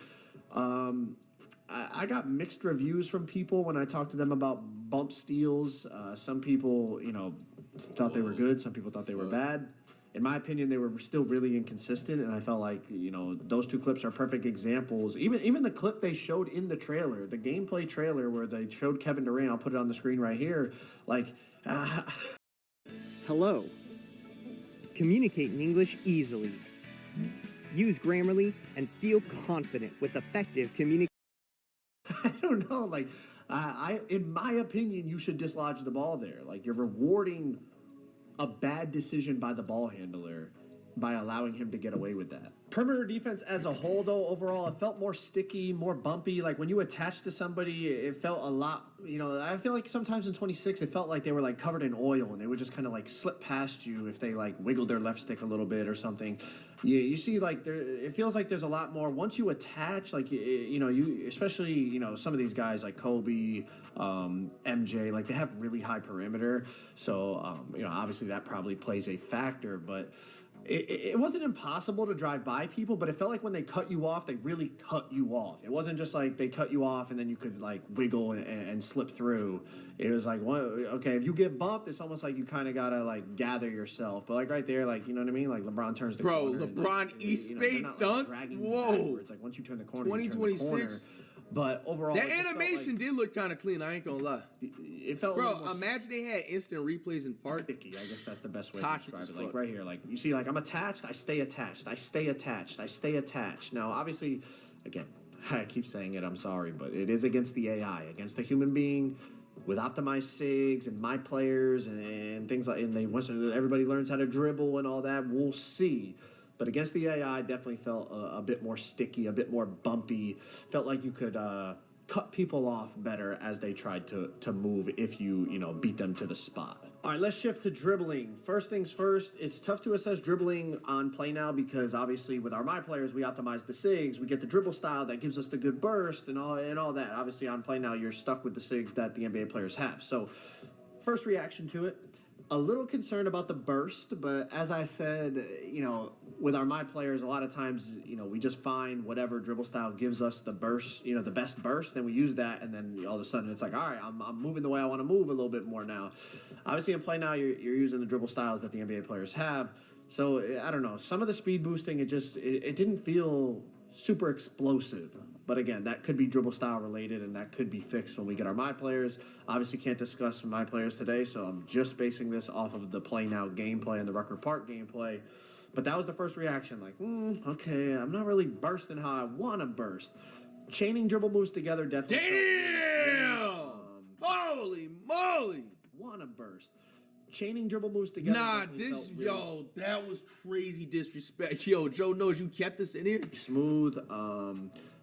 [SPEAKER 4] I got mixed reviews from people when I talked to them about bump steals. Some people, thought they were good. Some people thought they were bad. In my opinion, they were still really inconsistent, and I felt like, those two clips are perfect examples. Even the clip they showed in the trailer, the gameplay trailer where they showed Kevin Durant, I'll put it on the screen right here,
[SPEAKER 9] Hello. Communicate in English easily. Use Grammarly and feel confident with effective communication.
[SPEAKER 4] I don't know, in my opinion, you should dislodge the ball there. Like, you're rewarding a bad decision by the ball handler by allowing him to get away with that. Perimeter defense as a whole, though, overall, it felt more sticky, more bumpy. Like, when you attach to somebody, it felt a lot, I feel like sometimes in 26, it felt like they were, covered in oil, and they would just kind of, slip past you if they, wiggled their left stick a little bit or something. You see, it feels like there's a lot more. Once you attach, you especially, some of these guys like Kobe, MJ, they have really high perimeter. So, obviously that probably plays a factor, but it wasn't impossible to drive by people, but it felt like when they cut you off, they really cut you off. It wasn't just like they cut you off and then you could wiggle and slip through. It was okay, if you get bumped, it's almost like you kind of gotta gather yourself. But right there, you know what I mean? LeBron turns the corner.
[SPEAKER 3] LeBron East-Bay dunk. Whoa.
[SPEAKER 4] Once you turn the corner,
[SPEAKER 3] 2026.
[SPEAKER 4] But overall,
[SPEAKER 3] that animation did look kind of clean. I ain't gonna lie.
[SPEAKER 4] It felt.
[SPEAKER 3] Imagine they had instant replays in part.
[SPEAKER 4] I guess that's the best way to describe it. Right here, you see, I'm attached. I stay attached. I stay attached. I stay attached. Now, obviously, again, I keep saying it. I'm sorry, but it is against the AI, against the human being, with optimized SIGs and my players and things and once everybody learns how to dribble and all that, we'll see. But against the AI, definitely felt a bit more sticky, a bit more bumpy. Felt like you could cut people off better as they tried to move if you beat them to the spot. All right, let's shift to dribbling. First things first, it's tough to assess dribbling on Play Now because obviously with our My Players, we optimize the SIGs. We get the dribble style that gives us the good burst and all that. Obviously on Play Now, you're stuck with the SIGs that the NBA players have. So first reaction to it, a little concerned about the burst, but as I said, with our My Players, a lot of times, we just find whatever dribble style gives us the burst, the best burst, and we use that, and then all of a sudden it's all right, I'm moving the way I want to move a little bit more now. Obviously in Play Now, you're using the dribble styles that the NBA players have, so I don't know. Some of the speed boosting, it didn't feel super explosive. But again, that could be dribble style related, and that could be fixed when we get our My Players. Obviously can't discuss My Players today, so I'm just basing this off of the Play Now gameplay and the Rucker Park gameplay. But that was the first reaction, okay, I'm not really bursting how I want to burst. Chaining dribble moves together definitely.
[SPEAKER 3] Damn! Holy moly!
[SPEAKER 4] Want to burst. Chaining dribble moves together.
[SPEAKER 3] That was crazy disrespect. Yo, Joe knows you kept this in here.
[SPEAKER 4] Smooth,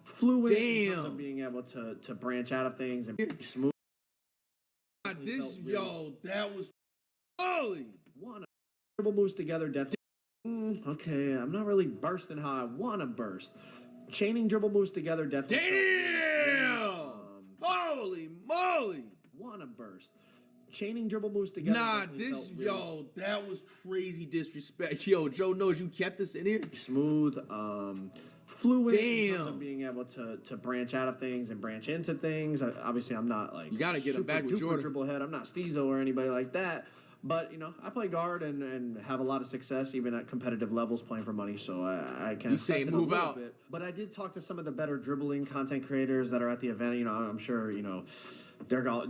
[SPEAKER 4] fluid. Damn. In terms of being able to branch out of things and smooth.
[SPEAKER 3] That was holy.
[SPEAKER 4] Want to dribble moves together definitely. Okay, I'm not really bursting how I want to burst. Chaining dribble moves together definitely.
[SPEAKER 3] Damn! Holy moly!
[SPEAKER 4] Want to burst. Chaining dribble moves together.
[SPEAKER 3] That was crazy disrespect. Yo, Joe knows you kept this in here.
[SPEAKER 4] Smooth, fluid.
[SPEAKER 3] Damn.
[SPEAKER 4] In terms of being able to branch out of things and branch into things. Obviously, I'm not you
[SPEAKER 3] gotta get him back with Jordan.
[SPEAKER 4] Dribble head. I'm not Steezo or anybody like that. But, I play guard and have a lot of success even at competitive levels playing for money, so I can assess it
[SPEAKER 3] move
[SPEAKER 4] a little
[SPEAKER 3] out.
[SPEAKER 4] bit. But I did talk to some of the better dribbling content creators that are at the event. I'm sure, they're all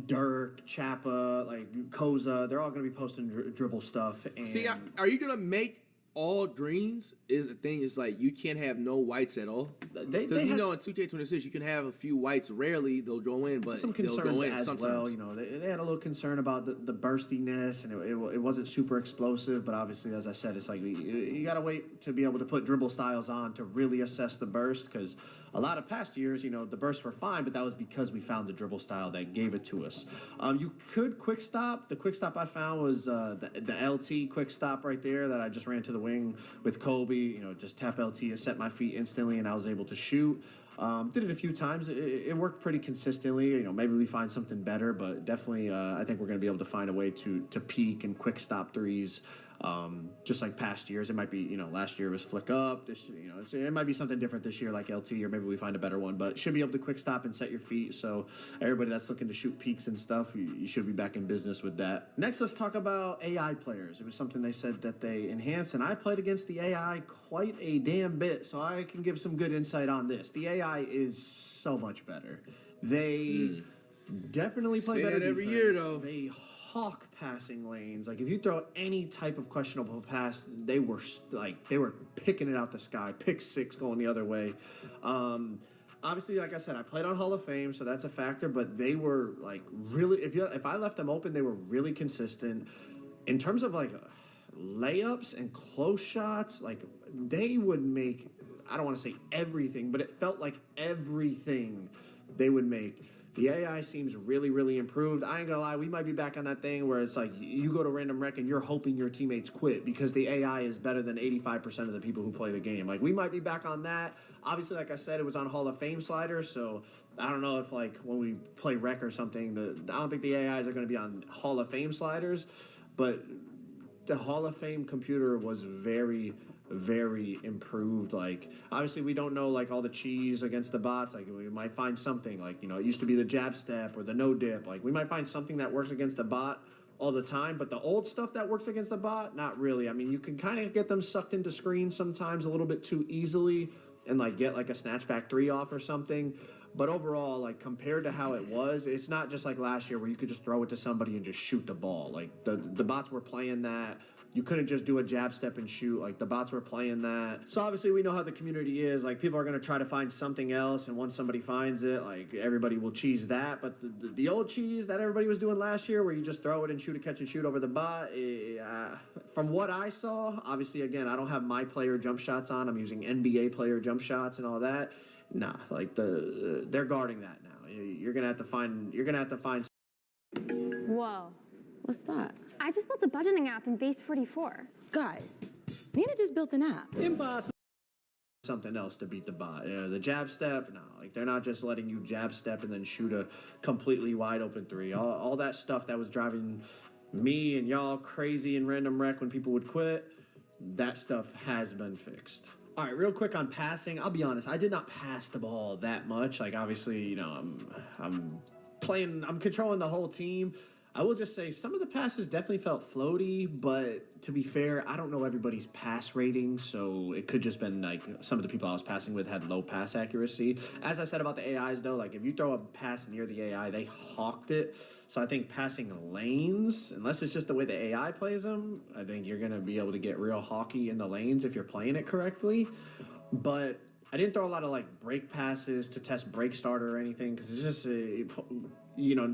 [SPEAKER 4] Dirk, Chappa, Koza. They're all going to be posting dribble stuff. And
[SPEAKER 3] see, are you going to make all greens? Is the thing is you can't have no whites at all. Because in 2K26 you can have a few whites. Rarely they'll go in, but
[SPEAKER 4] some
[SPEAKER 3] they'll
[SPEAKER 4] concerns
[SPEAKER 3] go in
[SPEAKER 4] as
[SPEAKER 3] sometimes.
[SPEAKER 4] well. They had a little concern about the burstiness, and it wasn't super explosive. But obviously, as I said, it's you got to wait to be able to put dribble styles on to really assess the burst. Because a lot of past years, the bursts were fine, but that was because we found the dribble style that gave it to us. You could quick stop. The quick stop I found was the LT quick stop right there that I just ran to the wing with Kobe. You know, just tap LT, it set my feet instantly, and I was able to shoot. Did it a few times. It worked pretty consistently. You know, maybe we find something better, but definitely I think we're going to be able to find a way to peak and quick stop threes. Just like past years, it might be, you know, last year was flick up. This, you know, it might be something different this year, like LT, or maybe we find a better one. But should be able to quick stop and set your feet. So everybody that's looking to shoot peaks and stuff, you should be back in business with that. Next, let's talk about AI players. It was something they said that they enhanced, and I played against the AI quite a damn bit, so I can give some good insight on this. The AI is so much better. They definitely play better
[SPEAKER 3] every
[SPEAKER 4] defense.
[SPEAKER 3] year, though.
[SPEAKER 4] They hawk passing lanes. Like, if you throw any type of questionable pass, they were picking it out the sky. Pick six going the other way. Obviously, like I said, I played on Hall of Fame, so that's a factor. But they were like really. If I left them open, they were really consistent. In terms of like layups and close shots, like they would make. I don't want to say everything, but it felt like everything they would make. The AI seems really, really improved. I ain't gonna lie, we might be back on that thing where it's like you go to random rec and you're hoping your teammates quit because the AI is better than 85% of the people who play the game. Like, we might be back on that. Obviously, like I said, it was on Hall of Fame sliders, so I don't know if, like, when we play rec or something, I don't think the AIs are gonna be on Hall of Fame sliders, but the Hall of Fame computer was very improved. Like, obviously we don't know like all the cheese against the bots. Like, we might find something like, you know, it used to be the jab step or the no dip. Like, we might find something that works against the bot all the time, but the old stuff that works against the bot, not really. I mean, you can kind of get them sucked into screens sometimes a little bit too easily and like get like a snatchback three off or something. But overall, like, compared to how it was, it's not just like last year where you could just throw it to somebody and just shoot the ball. Like, the bots were playing that. You couldn't just do a jab step and shoot. Like, the bots were playing that. So obviously we know how the community is. Like, people are going to try to find something else, and once somebody finds it, like, everybody will cheese that. But the old cheese that everybody was doing last year where you just throw it and shoot a catch and shoot over the bot, from what I saw, obviously, again, I don't have my player jump shots on. I'm using NBA player jump shots and all that. Nah, like, they're guarding that now. You're going to have to find.
[SPEAKER 10] Whoa.
[SPEAKER 11] What's that?
[SPEAKER 10] I just built a budgeting app in Base 44.
[SPEAKER 11] Guys, Nina just built an app.
[SPEAKER 4] Impossible. Something else to beat the bot. The jab step, no. Like, they're not just letting you jab step and then shoot a completely wide open three. All that stuff that was driving me and y'all crazy in random rec when people would quit, that stuff has been fixed. All right, real quick on passing. I'll be honest, I did not pass the ball that much. Like, obviously, you know, I'm controlling the whole team. I will just say some of the passes definitely felt floaty, but to be fair, I don't know everybody's pass rating, so it could just been like some of the people I was passing with had low pass accuracy. As I said about the AIs, though, like if you throw a pass near the AI, they hawked it. So I think passing lanes, unless it's just the way the AI plays them, I think you're going to be able to get real hawky in the lanes if you're playing it correctly. But I didn't throw a lot of like break passes to test break starter or anything, because it's just, you know,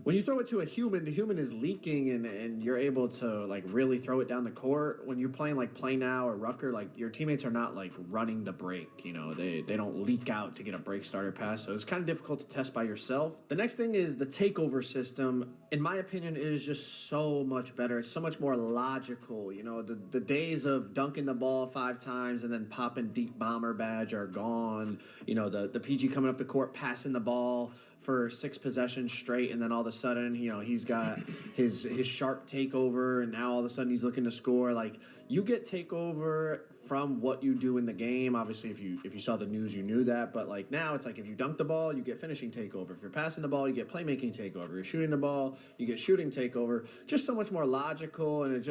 [SPEAKER 4] when you throw it to a human, the human is leaking and you're able to like really throw it down the court. When you're playing like Play Now or Rucker, like your teammates are not like running the break, you know, they don't leak out to get a break starter pass. So it's kind of difficult to test by yourself. The next thing is the takeover system. In my opinion, it is just so much better. It's so much more logical. You know, the days of dunking the ball 5 times and then popping deep bomber badge are gone. You know, the PG coming up the court, passing the ball for 6 possessions straight, and then all of a sudden, you know, he's got his sharp takeover, and now all of a sudden he's looking to score. Like, you get takeover from what you do in the game. Obviously, if you saw the news, you knew that. But like now, it's like if you dunk the ball, you get finishing takeover. If you're passing the ball, you get playmaking takeover. You're shooting the ball, you get shooting takeover. Just so much more logical, and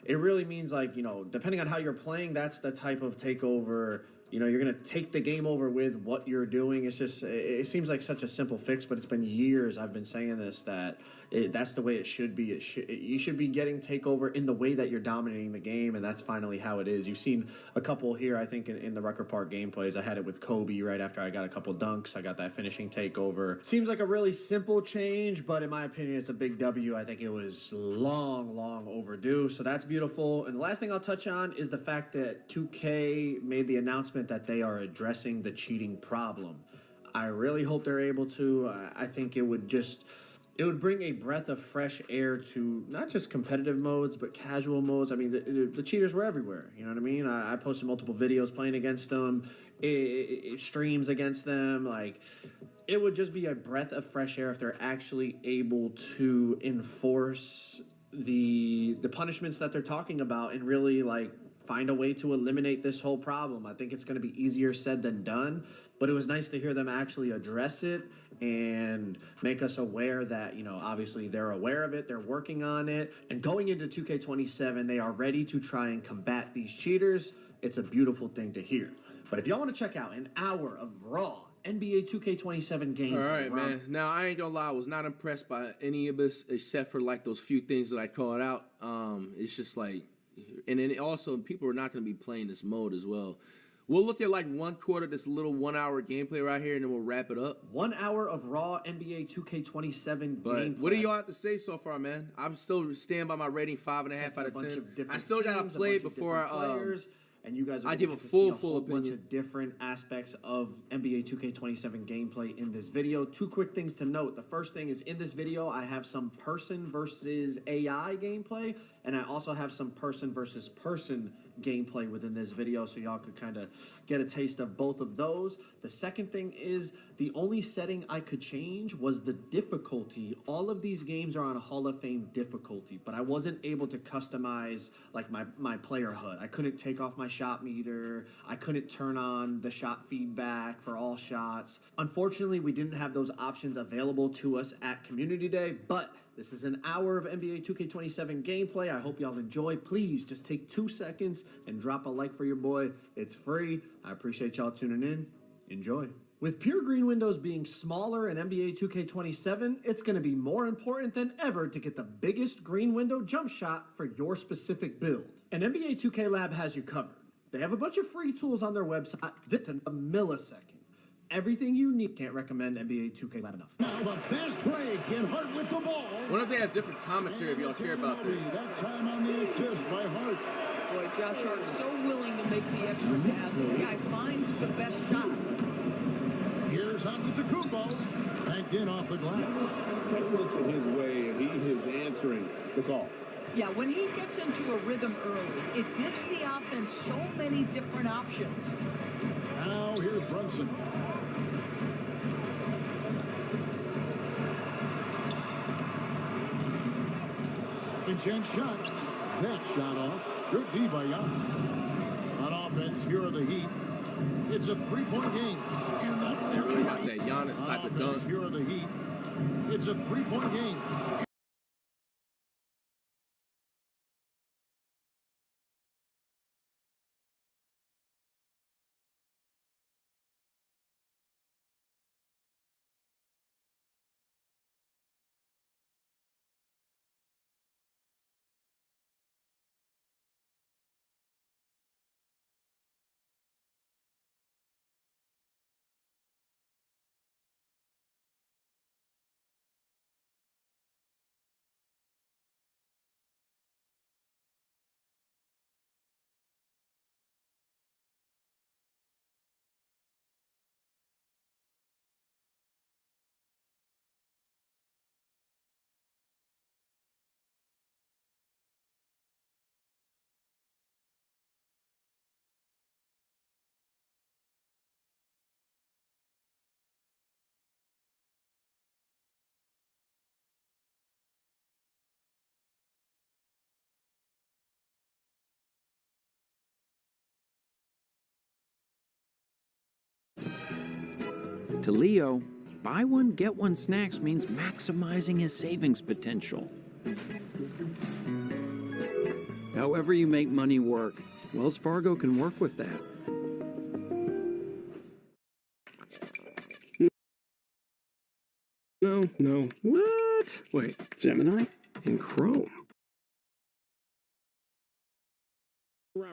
[SPEAKER 4] it really means, like, you know, depending on how you're playing, that's the type of takeover. You know, you're going to take the game over with what you're doing. It's just, it seems like such a simple fix, but it's been years I've been saying this, that that's the way it should be. You should be getting takeover in the way that you're dominating the game, and that's finally how it is. You've seen a couple here, I think, in the Rucker Park gameplays. I had it with Kobe right after I got a couple dunks. I got that finishing takeover. Seems like a really simple change, but in my opinion, it's a big W. I think it was long overdue, so that's beautiful. And the last thing I'll touch on is the fact that 2K made the announcement that they are addressing the cheating problem. I really hope they're able to. I think it would just It would bring a breath of fresh air to not just competitive modes, but casual modes. I mean, the cheaters were everywhere. You know what I mean? I posted multiple videos playing against them, streams against them. Like, it would just be a breath of fresh air if they're actually able to enforce the punishments that they're talking about and really, like, find a way to eliminate this whole problem. I think it's going to be easier said than done, but it was nice to hear them actually address it and make us aware that, you know, obviously they're aware of it, they're working on it, and going into 2K27, they are ready to try and combat these cheaters. It's a beautiful thing to hear. But if y'all want to check out an hour of raw NBA 2K27 gameplay.
[SPEAKER 3] All right, man. Now, I ain't gonna lie, I was not impressed by any of this except for, like, those few things that I called out. It's just like, and then also, people are not going to be playing this mode as well. We'll look at like 1 quarter, this little 1 hour gameplay right here, and then we'll wrap it up.
[SPEAKER 4] 1 hour of raw NBA 2K27 gameplay.
[SPEAKER 3] What do y'all have to say so far, man? I'm still staying by my rating 5.5 out of 10. I still gotta play it before
[SPEAKER 4] and you guys are
[SPEAKER 3] I give a
[SPEAKER 4] full
[SPEAKER 3] opinion.
[SPEAKER 4] Bunch of different aspects of NBA 2K27 gameplay in this video. 2 quick things to note. The first thing is, in this video, I have some person versus AI gameplay, and I also have some person versus person gameplay within this video, so y'all could kind of get a taste of both of those. The second thing is, the only setting I could change was the difficulty. All of these games are on a Hall of Fame difficulty, but I wasn't able to customize like my player HUD. I couldn't take off my shot meter. I couldn't turn on the shot feedback for all shots. Unfortunately, we didn't have those options available to us at Community Day, but this is an hour of NBA 2K27 gameplay. I hope y'all enjoy. Please just take 2 seconds and drop a like for your boy. It's free. I appreciate y'all tuning in. Enjoy. With pure green windows being smaller in NBA 2K27, it's going to be more important than ever to get the biggest green window jump shot for your specific build. And NBA 2K Lab has you covered. They have a bunch of free tools on their website within a millisecond. Everything you need. Can't recommend NBA 2K Lab enough.
[SPEAKER 12] Now the fast break and Hart with the ball.
[SPEAKER 3] What if they have different comments here if y'all care about that?
[SPEAKER 12] That time on the assist by Hart.
[SPEAKER 13] Boy, Josh Hart so willing to make the extra pass. This guy finds the best shot.
[SPEAKER 12] Here's Antetokounmpo, banked in off the glass.
[SPEAKER 14] Look at his way, and he is answering the call.
[SPEAKER 13] Yeah, when he gets into a rhythm early, it gives the offense so many different options.
[SPEAKER 12] Now here's Brunson. Second chance shot. That shot off. Good D by Giannis. On offense, here are the Heat. It's a 3-point game. And that's
[SPEAKER 3] really got that Giannis type of dunk.
[SPEAKER 12] Here are the Heat. It's a 3-point game.
[SPEAKER 15] To Leo, buy one, get one snacks means maximizing his savings potential. However you make money work, Wells Fargo can work with that.
[SPEAKER 16] No. What? Wait, Gemini? In Chrome.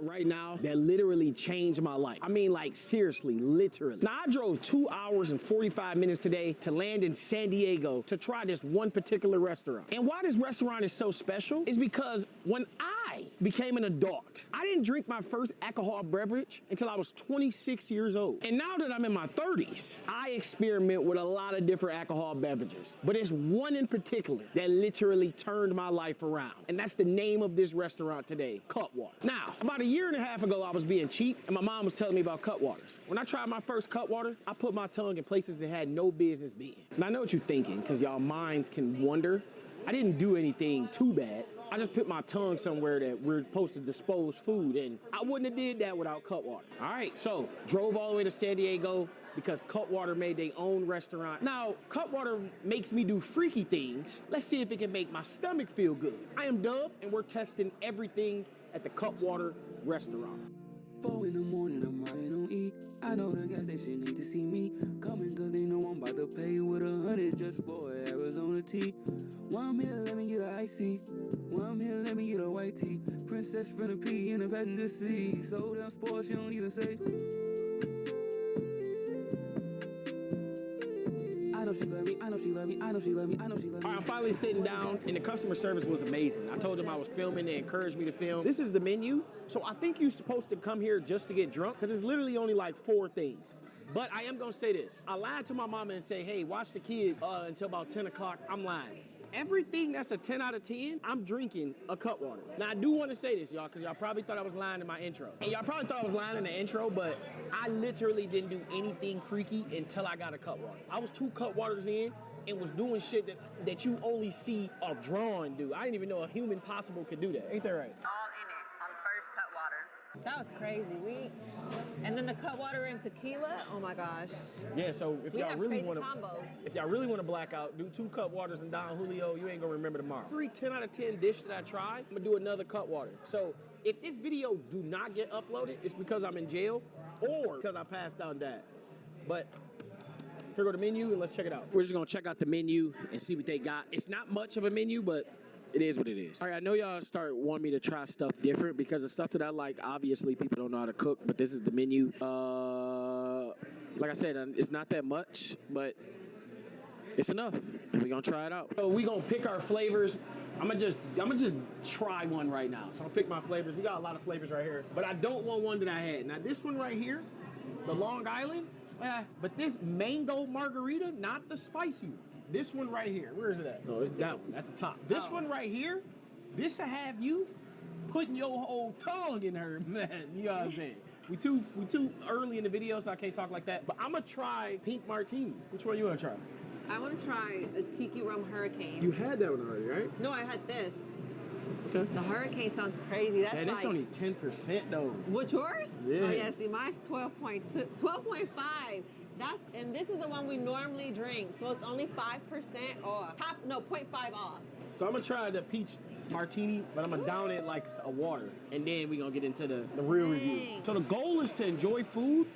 [SPEAKER 17] Right now that literally changed my life. I mean, like, seriously, literally. Now, I drove 2 hours and 45 minutes today to land in San Diego to try this one particular restaurant. And why this restaurant is so special is because when I I became an adult. I didn't drink my first alcohol beverage until I was 26 years old. And now that I'm in my 30s, I experiment with a lot of different alcohol beverages. But it's one in particular that literally turned my life around. And that's the name of this restaurant today, Cutwater. Now, about a year and a half ago, I was being cheap, and my mom was telling me about Cutwaters. When I tried my first Cutwater, I put my tongue in places it had no business being. And I know what you're thinking, because y'all minds can wonder. I didn't do anything too bad. I just put my tongue somewhere that we're supposed to dispose food, and I wouldn't have did that without Cutwater. All right, so drove all the way to San Diego because Cutwater made their own restaurant. Now, Cutwater makes me do freaky things. Let's see if it can make my stomach feel good. I am Dub, and we're testing everything at the Cutwater restaurant.
[SPEAKER 18] 4 in the morning, I'm riding on E. I know the gas station need to see me coming, cause they know I'm about to pay with 100 just for Arizona tea. While I'm here, let me get a icy. While I'm here, let me get a white tea. Princess from the P in the passenger seat. So damn sports, you don't even say. I know she love me, I know she love me, I know she love me, I know she love me.
[SPEAKER 17] All right, I'm finally sitting down, and the customer service was amazing. I told them I was filming, they encouraged me to film. This is the menu, so I think you're supposed to come here just to get drunk, because it's literally only like 4 things. But I am gonna say this. I lied to my mama and say, hey, watch the kid until about 10 o'clock. I'm lying. Everything that's a 10 out of 10, I'm drinking a Cutwater. Now, I do want to say this, y'all, because y'all probably thought I was lying in my intro. And y'all probably thought I was lying in the intro, but I literally didn't do anything freaky until I got a Cutwater. I was 2 Cutwaters in and was doing shit that you only see a drawing do. I didn't even know a human possible could do that. Ain't that right?
[SPEAKER 19] All in it on first Cutwater. That was crazy. And then the Cutwater and tequila. Oh my gosh.
[SPEAKER 17] Yeah. So if y'all really want to black out, do 2 Cutwaters and Don Julio. You ain't gonna remember tomorrow. Every 10 out of 10 dish that I try, I'm gonna do another Cutwater. So if this video do not get uploaded, it's because I'm in jail or because I passed out and died. But here go the menu and let's check it out. We're just gonna check out the menu and see what they got. It's not much of a menu, but it is what it is. All right, I know y'all start wanting me to try stuff different because the stuff that I like, obviously people don't know how to cook, but this is the menu. Like I said, it's not that much, but it's enough, and we're gonna try it out. So we gonna pick our flavors. I'm gonna just try one right now. So I'll pick my flavors. We got a lot of flavors right here, but I don't want one that I had. Now this one right here, the Long Island, but this mango margarita, not the spicy one. This one right here, where is it at? No, it's that one at the top. This one right here, this will have you putting your whole tongue in her, man. You know what I'm saying? We too early in the video, so I can't talk like that. But I'm gonna try pink martini. Which one you wanna try?
[SPEAKER 19] I want to try a tiki rum hurricane.
[SPEAKER 17] You had that one already, right?
[SPEAKER 19] No, I had this.
[SPEAKER 17] Okay.
[SPEAKER 19] The hurricane sounds crazy. That's
[SPEAKER 17] man, it's only 10% though.
[SPEAKER 19] What's yours?
[SPEAKER 17] Yeah.
[SPEAKER 19] Oh yeah, see, mine's 12.2, 12.5. And this is the one we normally drink, so it's only 5% off. 0.5 off.
[SPEAKER 17] So I'm gonna try the peach martini, but I'm gonna down it like a water, and then we're gonna get into the real review. So the goal is to enjoy food,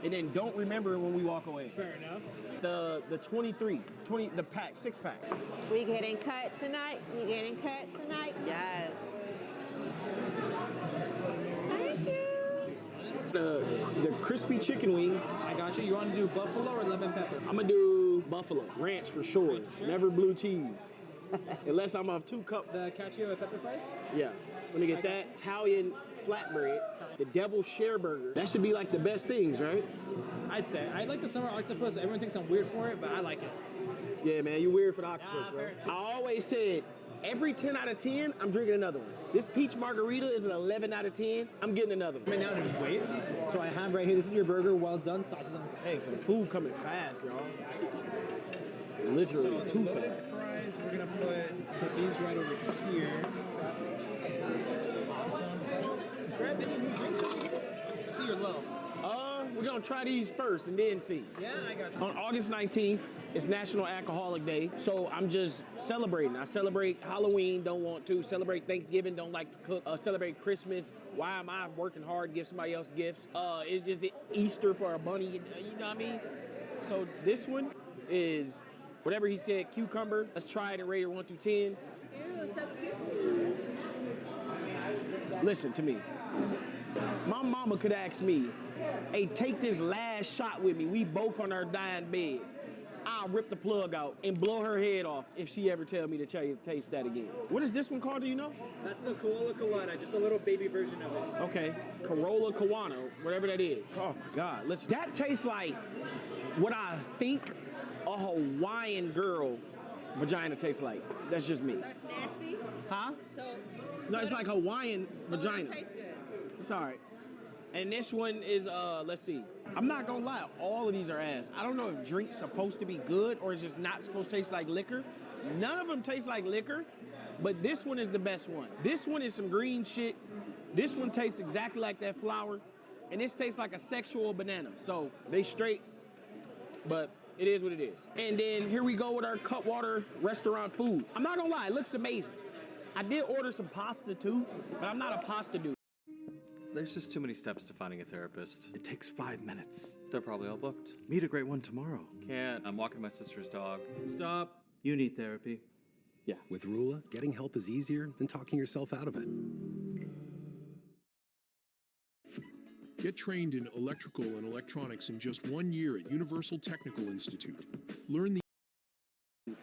[SPEAKER 17] and then don't remember it when we walk away.
[SPEAKER 9] Fair enough.
[SPEAKER 17] The 20, the pack, 6-pack.
[SPEAKER 19] We getting cut tonight. We getting cut tonight. Yes. Thank you.
[SPEAKER 17] The crispy chicken wings.
[SPEAKER 9] I got you. You want to do buffalo or lemon pepper?
[SPEAKER 17] I'm gonna do buffalo, ranch for sure. Never blue cheese. Unless I'm off 2 cups.
[SPEAKER 9] The cacio e pepe fries?
[SPEAKER 17] Yeah. Let me get that. Italian flatbread. The devil's share burger. That should be like the best things, right?
[SPEAKER 9] I'd say. I like the summer octopus. Everyone thinks I'm weird for it, but I like it.
[SPEAKER 17] Yeah, man, you weird for the octopus, bro. I always said, every 10 out of 10, I'm drinking another one. This peach margarita is an 11 out of 10. I'm getting another one.
[SPEAKER 9] Right now there's waves. So I have right here, this is your burger, well done, sausage on the
[SPEAKER 17] Hey, some food coming fast, y'all. Literally too fast.
[SPEAKER 9] Fries, we're gonna put these right over here. Awesome. Grab any new drinks. I see you're low.
[SPEAKER 17] We're gonna try these first and then see.
[SPEAKER 9] Yeah, I got you.
[SPEAKER 17] On August 19th, it's National Alcoholic Day, so I'm just celebrating. I celebrate Halloween, don't want to. Celebrate Thanksgiving, don't like to cook. Celebrate Christmas. Why am I working hard to give somebody else gifts? It's just Easter for a bunny, you know what I mean? So this one is, whatever he said, cucumber. Let's try it and rate it 1 through 10.
[SPEAKER 19] Ew, so cute.
[SPEAKER 17] Listen to me. My mama could ask me, hey, take this last shot with me. We both on our dying bed. I'll rip the plug out and blow her head off if she ever tell me to taste that again. What is this one called, do you know?
[SPEAKER 9] That's the Corolla Colada, just a little baby version of it.
[SPEAKER 17] Okay, Corolla Cawano, whatever that is. Oh, God, listen. That tastes like what I think a Hawaiian girl vagina tastes like. That's just me.
[SPEAKER 19] That's nasty.
[SPEAKER 17] Huh?
[SPEAKER 19] So
[SPEAKER 17] No, it's like Hawaiian vagina.
[SPEAKER 19] It tastes good.
[SPEAKER 17] It's all right. And this one is, let's see. I'm not gonna lie, all of these are ass. I don't know if drink's supposed to be good or it's just not supposed to taste like liquor. None of them taste like liquor, but this one is the best one. This one is some green shit. This one tastes exactly like that flower. And this tastes like a sexual banana. So they straight, but it is what it is. And then here we go with our Cutwater restaurant food. I'm not gonna lie, it looks amazing. I did order some pasta too, but I'm not a pasta dude.
[SPEAKER 20] There's just too many steps to finding a therapist. It takes 5 minutes. They're probably all booked. Meet a great one tomorrow. Can't. I'm walking my sister's dog. Stop. You need therapy. Yeah.
[SPEAKER 21] With Rula, getting help is easier than talking yourself out of it.
[SPEAKER 8] Get trained in electrical and electronics in just 1 year at Universal Technical Institute. Learn the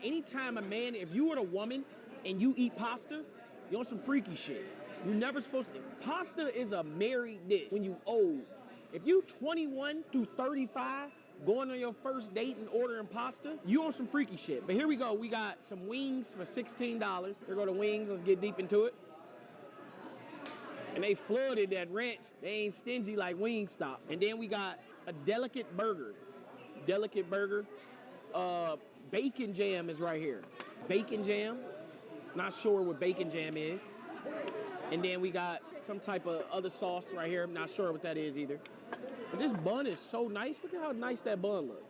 [SPEAKER 17] Anytime a man, if you were a woman and you eat pasta, you're on some freaky shit. You're never supposed to. Pasta is a married dish when you old. If you 21 to 35, going on your first date and ordering pasta, you on some freaky shit. But here we go. We got some wings for $16. Here go the wings. Let's get deep into it. And they flooded that ranch. They ain't stingy like Wingstop. And then we got a delicate burger. Delicate burger. Bacon jam is right here. Bacon jam. Not sure what bacon jam is. And then we got some type of other sauce right here. I'm not sure what that is either. But this bun is so nice. Look at how nice that bun looks.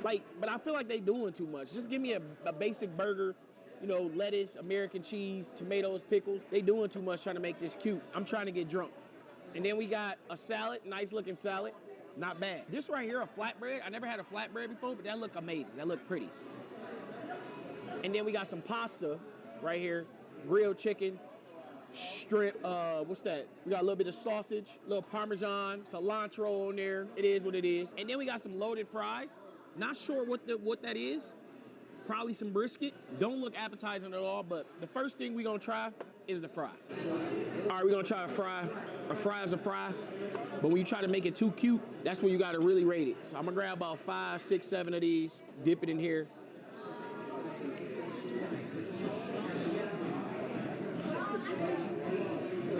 [SPEAKER 17] Like, but I feel like they doing too much. Just give me a basic burger, you know, lettuce, American cheese, tomatoes, pickles. They doing too much trying to make this cute. I'm trying to get drunk. And then we got a salad, nice looking salad. Not bad. This right here, a flatbread. I never had a flatbread before, but that look amazing. That look pretty. And then we got some pasta right here. Grilled chicken, shrimp, what's that? We got a little bit of sausage, a little Parmesan, cilantro on there. It is what it is. And then we got some loaded fries. Not sure what that is. Probably some brisket. Don't look appetizing at all, but the first thing we're gonna try is the fry. All right, we're gonna try a fry. A fry is a fry, but when you try to make it too cute, that's when you gotta really rate it. So I'm gonna grab about 5, 6, 7 of these, dip it in here.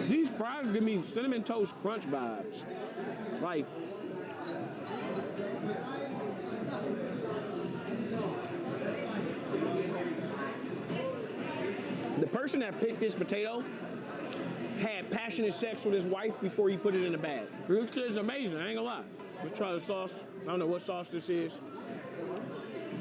[SPEAKER 17] These fries give me Cinnamon Toast Crunch vibes. Like, the person that picked this potato had passionate sex with his wife before he put it in the bag. This shit is amazing, I ain't gonna lie. Let's try the sauce. I don't know what sauce this is.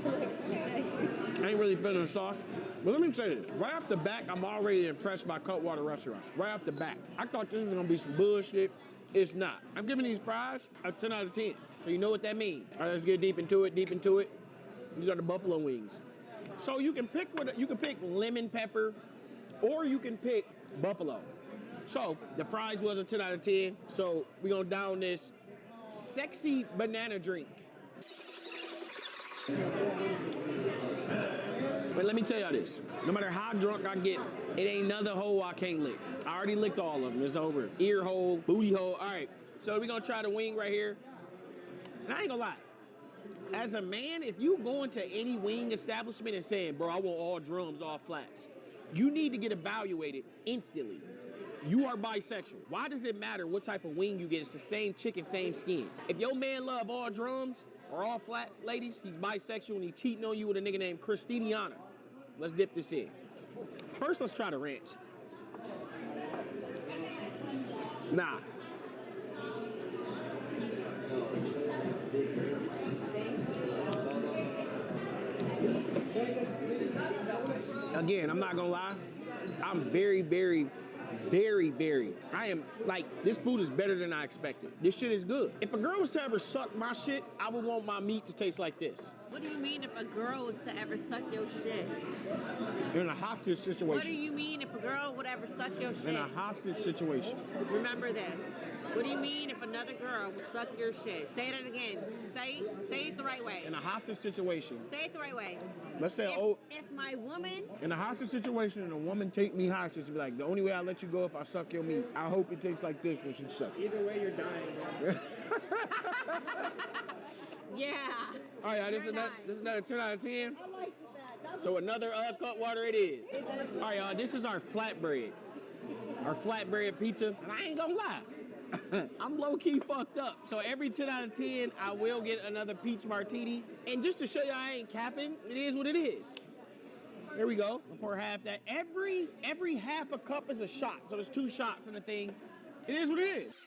[SPEAKER 17] I ain't really feeling the sauce. But let me say this, right off the back, I'm already impressed by Cutwater Restaurant. Right off the back. I thought this was gonna be some bullshit. It's not. I'm giving these fries a 10 out of 10. So you know what that means. All right, let's get deep into it, These are the buffalo wings. So you can pick lemon pepper, or you can pick buffalo. So the fries was a 10 out of 10. So we're gonna down this sexy banana drink. But let me tell y'all this, no matter how drunk I get, it ain't another hole I can't lick. I already licked all of them, it's over. Ear hole, booty hole, all right. So we're gonna try the wing right here. And I ain't gonna lie, as a man, if you go into any wing establishment and saying, bro, I want all drums, all flats, you need to get evaluated instantly. You are bisexual. Why does it matter what type of wing you get? It's the same chicken, same skin. If your man love all drums or all flats, ladies, he's bisexual and he's cheating on you with a nigga named Christiniana. Let's dip this in. First, let's try the ranch. Nah. Again, I'm not gonna lie. I'm very, I am, like, this food is better than I expected. This shit is good. If a girl was to ever suck my shit, I would want my meat to taste like this.
[SPEAKER 19] What do you mean if a girl was to ever suck your shit?
[SPEAKER 17] In a hostage situation.
[SPEAKER 19] What do you mean if a girl would ever suck your shit?
[SPEAKER 17] In a hostage situation.
[SPEAKER 19] Remember this.
[SPEAKER 17] What do you mean if another girl would suck your shit? Say it again. Say it the right way. In a hostage situation.
[SPEAKER 19] Say it the right way.
[SPEAKER 17] Let's say,
[SPEAKER 19] If my woman...
[SPEAKER 17] in a hostage situation and a woman take me hostage, be like, the only way I'll let you go if I suck your meat. I hope it tastes like this when she sucks.
[SPEAKER 9] Either way, you're dying.
[SPEAKER 19] Yeah.
[SPEAKER 17] All right, this is another 10 out of 10. So another cut water it is. All right, y'all, this is our flatbread. Our flatbread pizza. And I ain't gonna lie. I'm low-key fucked up. So every 10 out of 10, I will get another peach martini. And just to show you I ain't capping, it is what it is. There we go. I'll pour half that. Every half a cup is a shot. So there's 2 shots in the thing. It is what it is.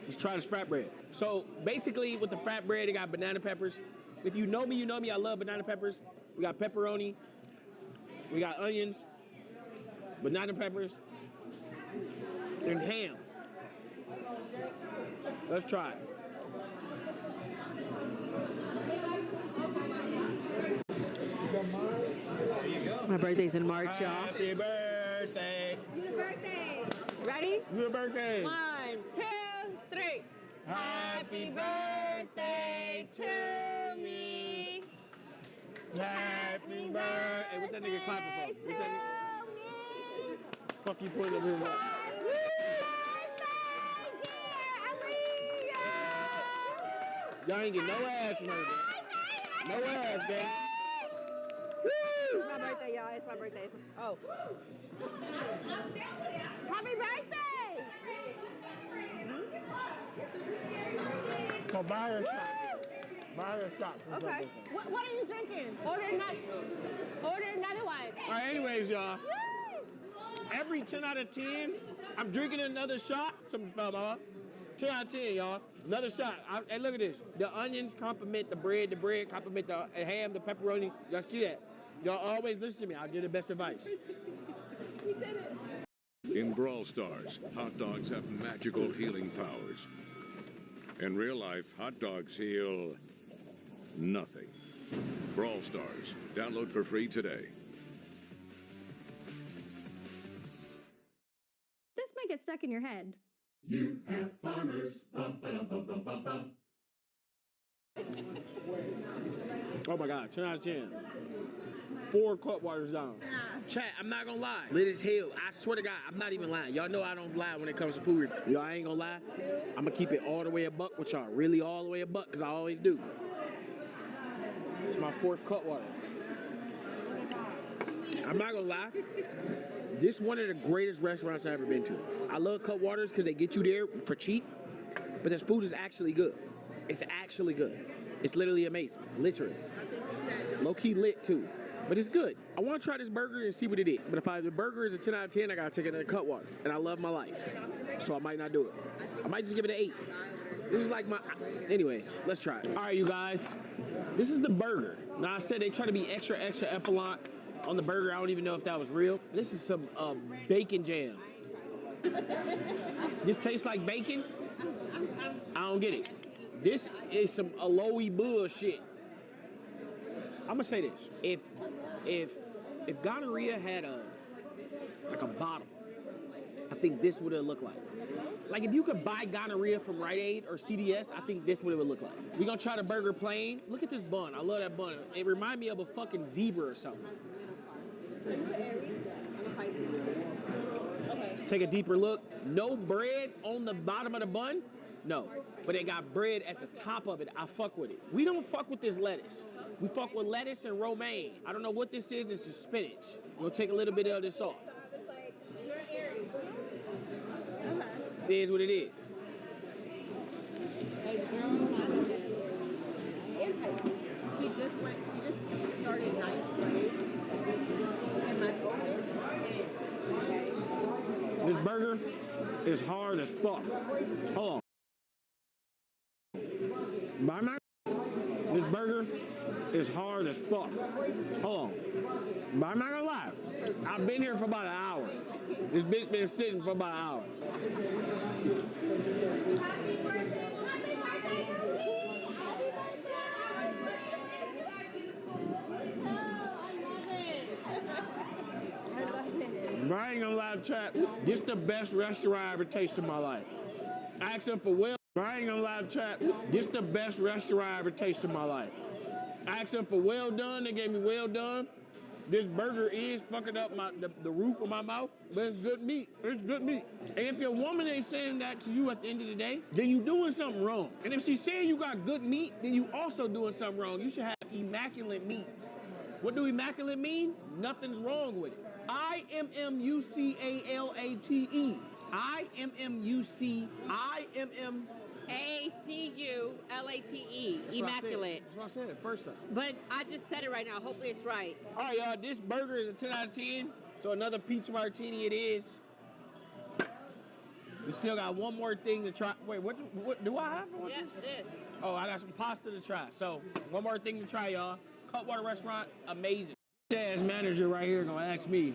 [SPEAKER 17] Let's try this flatbread. So basically with the flatbread, it got banana peppers. If you know me, I love banana peppers. We got pepperoni. We got onions. Banana peppers. And ham. Let's try it.
[SPEAKER 19] My birthday's in March, y'all.
[SPEAKER 17] Happy birthday.
[SPEAKER 19] Your birthday. Ready?
[SPEAKER 17] Your birthday.
[SPEAKER 19] 1, 2, 3. Happy birthday to me.
[SPEAKER 17] Happy birthday. Hey, what that nigga clapping for? What that nigga? Fuck you putting up here. Y'all ain't get no ass from her. No ass, gang.
[SPEAKER 19] It's my birthday, y'all. It's my birthday. Oh. Happy birthday!
[SPEAKER 17] So buy her a shot. Buy her a shot.
[SPEAKER 19] Okay. What are you drinking? Order another one.
[SPEAKER 17] All right, anyways, y'all. Every 10 out of 10, I'm drinking another shot. Something spell my heart. 10 out of 10, y'all. Another shot. Hey, look at this. The onions complement the bread complement the ham, the pepperoni. Y'all see that? Y'all always listen to me. I'll give the best advice.
[SPEAKER 19] We did it.
[SPEAKER 1] In Brawl Stars, hot dogs have magical healing powers. In real life, hot dogs heal nothing. Brawl Stars. Download for free today.
[SPEAKER 10] This might get stuck in your head.
[SPEAKER 12] You have farmers. Bum, ba-dum, bum, bum, bum, bum.
[SPEAKER 17] Oh my God, 10 out of 10. 4 cut waters down. Chat, I'm not gonna lie. Lit as hell. I swear to God, I'm not even lying. Y'all know I don't lie when it comes to food review. Y'all ain't gonna lie. I'm gonna keep it all the way a buck with y'all. Really all the way a buck, because I always do. It's my 4th cut water. I'm not gonna lie. This is one of the greatest restaurants I've ever been to. I love cut waters because they get you there for cheap, but this food is actually good. It's actually good. It's literally amazing. Literally. Low-key lit too. But it's good. I want to try this burger and see what it is. But if the burger is a 10 out of 10, I gotta take another cut water. And I love my life. So I might not do it. I might just give it an 8. This is like my... Anyways, let's try it. All right, you guys. This is the burger. Now, I said they try to be extra epaulant on the burger. I don't even know if that was real. This is some bacon jam. This tastes like bacon? I don't get it. This is some aloe bullshit. I'm gonna say this. If gonorrhea had a bottle, I think this would have looked like. Like if you could buy gonorrhea from Rite Aid or CVS, I think this would have looked like. We're gonna try the burger plain. Look at this bun. I love that bun. It reminds me of a fucking zebra or something. Let's take a deeper look. No bread on the bottom of the bun? No. But they got bread at the top of it. I fuck with it. We don't fuck with this lettuce. We fuck with lettuce and romaine. I don't know what this is. It's a spinach. We'll take a little bit of this off. It is what it is.
[SPEAKER 19] She just started 9th grade. And my
[SPEAKER 17] This burger is hard as fuck. Hold on. This burger is hard as fuck. Hold on. But I'm not gonna lie. I've been here for about an hour. This bitch been sitting for about an hour. But I ain't gonna lie, chat. This is the best restaurant I ever tasted in my life. I asked them for well. I ain't gonna lie to chat. This the best restaurant I ever tasted in my life. I asked them for well done. They gave me well done. This burger is fucking up the roof of my mouth, but it's good meat. It's good meat. And if your woman ain't saying that to you at the end of the day, then you doing something wrong. And if she's saying you got good meat, then you also doing something wrong. You should have immaculate meat. What do immaculate mean? Nothing's wrong with it. IMMUCALATE.
[SPEAKER 19] ACULATE. Immaculate.
[SPEAKER 17] That's what I said first time.
[SPEAKER 19] But I just said it right now. Hopefully it's right.
[SPEAKER 17] All right, y'all. This burger is a 10 out of 10. So another peach martini it is. We still got one more thing to try. Wait, what do I have?
[SPEAKER 19] Yes, this.
[SPEAKER 17] Oh, I got some pasta to try. So one more thing to try, y'all. Cutwater restaurant, amazing. As manager right here gonna ask me,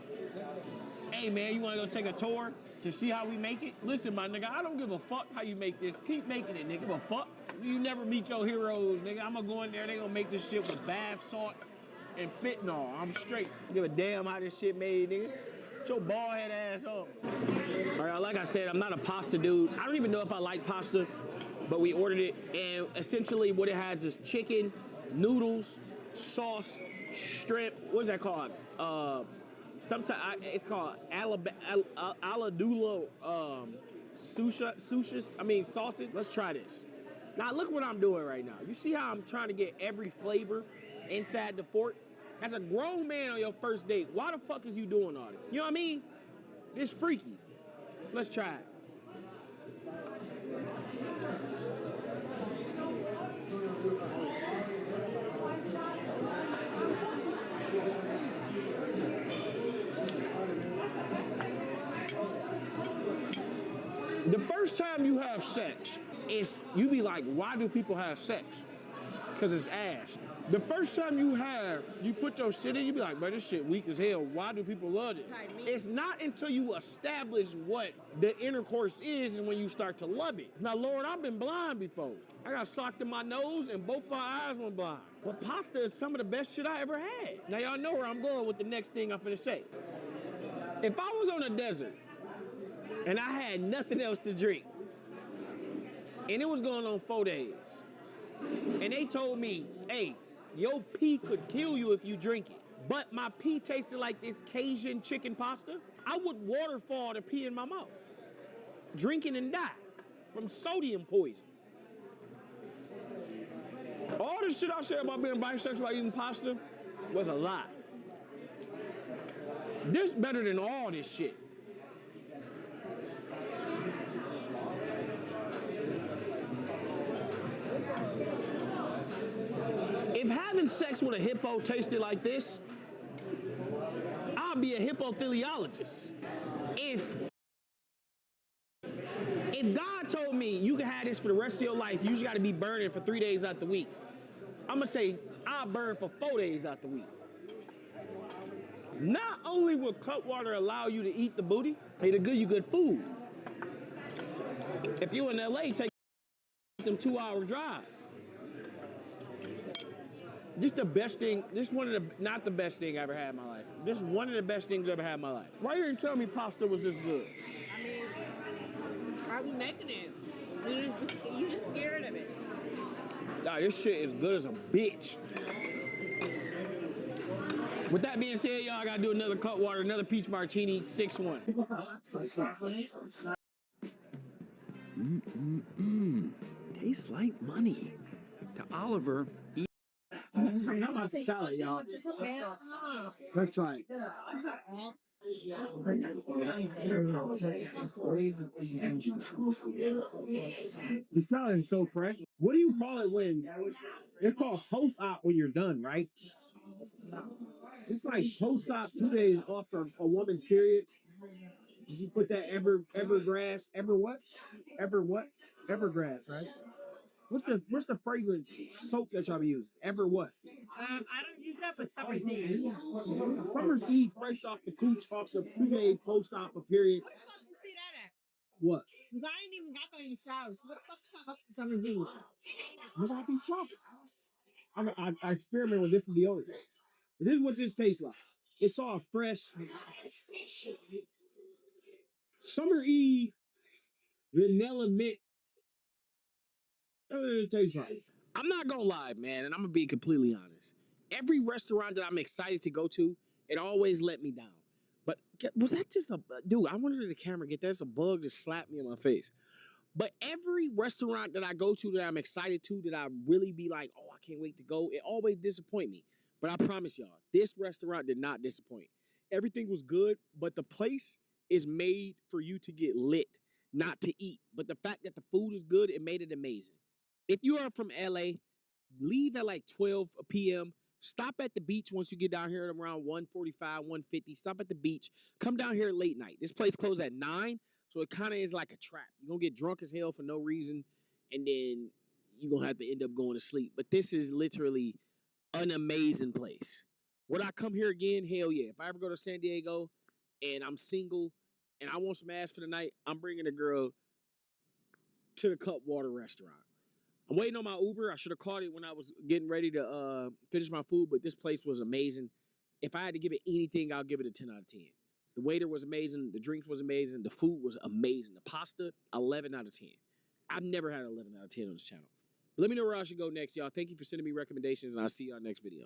[SPEAKER 17] hey man, you wanna go take a tour to see how we make it? Listen, my nigga, I don't give a fuck how you make this. Keep making it, nigga. Give a fuck. You never meet your heroes, nigga. I'm gonna go in there, they gonna make this shit with bath salt and fentanyl. I'm straight. Give a damn how this shit made, nigga. Get your bald head ass up. All right, like I said, I'm not a pasta dude. I don't even know if I like pasta, but we ordered it, and essentially what it has is chicken, noodles, sauce, shrimp. What's that called? Sometimes it's called aladula sushis. I mean sausage. Let's try this. Now look what I'm doing right now. You see how I'm trying to get every flavor inside the fork? As a grown man on your first date, why the fuck is you doing all that? You know what I mean? It's freaky. Let's try it. The first time you have sex, you be like, why do people have sex? Because it's ass. The first time you put your shit in, you be like, bro, this shit weak as hell. Why do people love it? It's not until you establish what the intercourse is when you start to love it. Now, Lord, I've been blind before. I got socked in my nose and both my eyes went blind. But pasta is some of the best shit I ever had. Now, y'all know where I'm going with the next thing I'm finna say. If I was on a desert and I had nothing else to drink, and it was going on 4 days, and they told me, hey, your pee could kill you if you drink it, but my pee tasted like this Cajun chicken pasta, I would waterfall the pee in my mouth, drinking and die from sodium poison. All the shit I said about being bisexual eating pasta was a lie. This better than all this shit. If having sex with a hippo tasted like this, I'll be a hippophiliologist. If God told me you can have this for the rest of your life, you just got to be burning for 3 days out the week, I'm going to say I'll burn for 4 days out the week. Not only will Cutwater allow you to eat the booty, it'll give you good food. If you in LA, take them 2-hour drive. This the best thing, this one of the, not the best thing I ever had in my life. This is one of the best things I ever had in my life. Why you didn't tell me pasta was this good?
[SPEAKER 19] I mean, why are we making it? You just scared of it.
[SPEAKER 17] Nah, this shit is good as a bitch. With that being said, y'all, I gotta do another Cutwater, another peach martini, 6-1.
[SPEAKER 15] Tastes like money. To Oliver, eat.
[SPEAKER 4] How about salad, y'all? Let's try it. The salad is so fresh. What do you call it when it's called post-op when you're done, right? It's like post-op 2 days off from a woman's period. You put that evergrass, evergrass, right? What's the fragrance soap that y'all be using? Ever what?
[SPEAKER 19] I don't use that, but Summer's Eve.
[SPEAKER 17] Summer's Eve, fresh off the cooch, off the 2 days post-op a period.
[SPEAKER 19] Where the fuck you see that at?
[SPEAKER 17] What?
[SPEAKER 19] Because I ain't even got that in the shower. So what the fuck's up with Summer's Eve?
[SPEAKER 17] What I be shopping? I experiment with different deodorants. This is what this tastes like. It's all fresh. Summer Eve vanilla mint I'm not gonna lie, man, and I'm gonna be completely honest. Every restaurant that I'm excited to go to, it always let me down. But was that just a dude? I wanted the camera get that's a bug just slapped me in my face. But every restaurant that I go to that I'm excited to, that I really be like, oh, I can't wait to go, it always disappoint me. But I promise y'all, this restaurant did not disappoint. Everything was good, but the place is made for you to get lit, not to eat. But the fact that the food is good, it made it amazing. If you are from LA, leave at like 12 p.m. Stop at the beach once you get down here at around 1:45, 1:50. Stop at the beach. Come down here late night. This place closed at 9, so it kind of is like a trap. You're going to get drunk as hell for no reason, and then you're going to have to end up going to sleep. But this is literally an amazing place. Would I come here again? Hell yeah. If I ever go to San Diego and I'm single and I want some ass for the night, I'm bringing a girl to the Cutwater restaurant. I'm waiting on my Uber. I should have called it when I was getting ready to finish my food, but this place was amazing. If I had to give it anything, I'll give it a 10 out of 10. The waiter was amazing. The drinks was amazing. The food was amazing. The pasta, 11 out of 10. I've never had 11 out of 10 on this channel. But let me know where I should go next, y'all. Thank you for sending me recommendations, and I'll see y'all next video.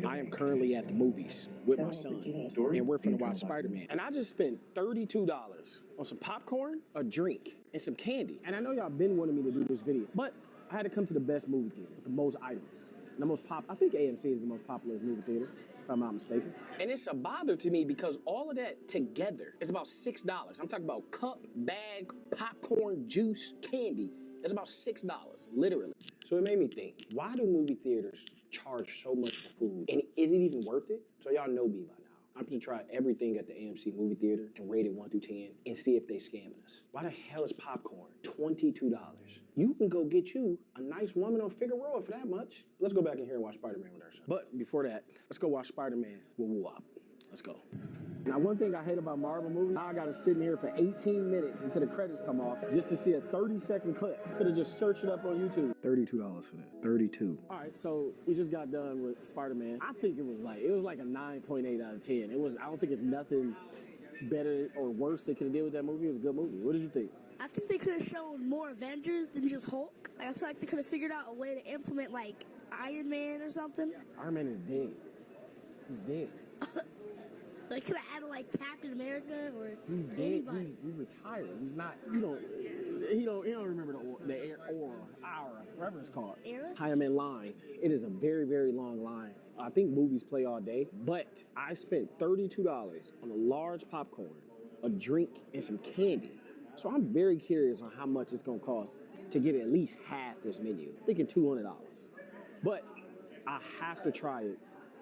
[SPEAKER 17] I am currently at the movies with my son, and we're finna watch Spider-Man. And I just spent $32 on some popcorn, a drink, and some candy. And I know y'all been wanting me to do this video, but I had to come to the best movie theater with the most items. And the most I think AMC is the most popular movie theater, if I'm not mistaken. And it's a bother to me because all of that together is about $6. I'm talking about cup, bag, popcorn, juice, candy. It's about $6, literally. So it made me think, why do movie theaters charge so much for food? And is it even worth it? So y'all know me by now. I'm gonna try everything at the AMC movie theater and rate it 1 through 10 and see if they scamming us. Why the hell is popcorn $22? You can go get you a nice woman on Figueroa for that much. Let's go back in here and watch Spider-Man with our son. But before that, let's go watch Spider-Man with Woo-Wop. Let's go. Now, one thing I hate about Marvel movies, I gotta sit in here for 18 minutes until the credits come off just to see a 30-second clip. Could have just searched it up on YouTube. $32 for that. 32. All right, so we just got done with Spider-Man. I think it was like a 9.8 out of 10. I don't think it's nothing better or worse they could have did with that movie. It was a good movie. What did you think?
[SPEAKER 2] I think they could have shown more Avengers than just Hulk. I feel like they could have figured out a way to implement like Iron Man or something. Iron Man is dead. He's dead. They could have added like Captain America or he's dead. Anybody. He's retired. He's not. He don't remember the aura, whatever it's called. Era? I am in line. It is a very, very long line. I think movies play all day, but I spent $32 on a large popcorn, a drink, and some candy. So I'm very curious on how much it's gonna cost to get at least half this menu. I'm thinking $200. But I have to try it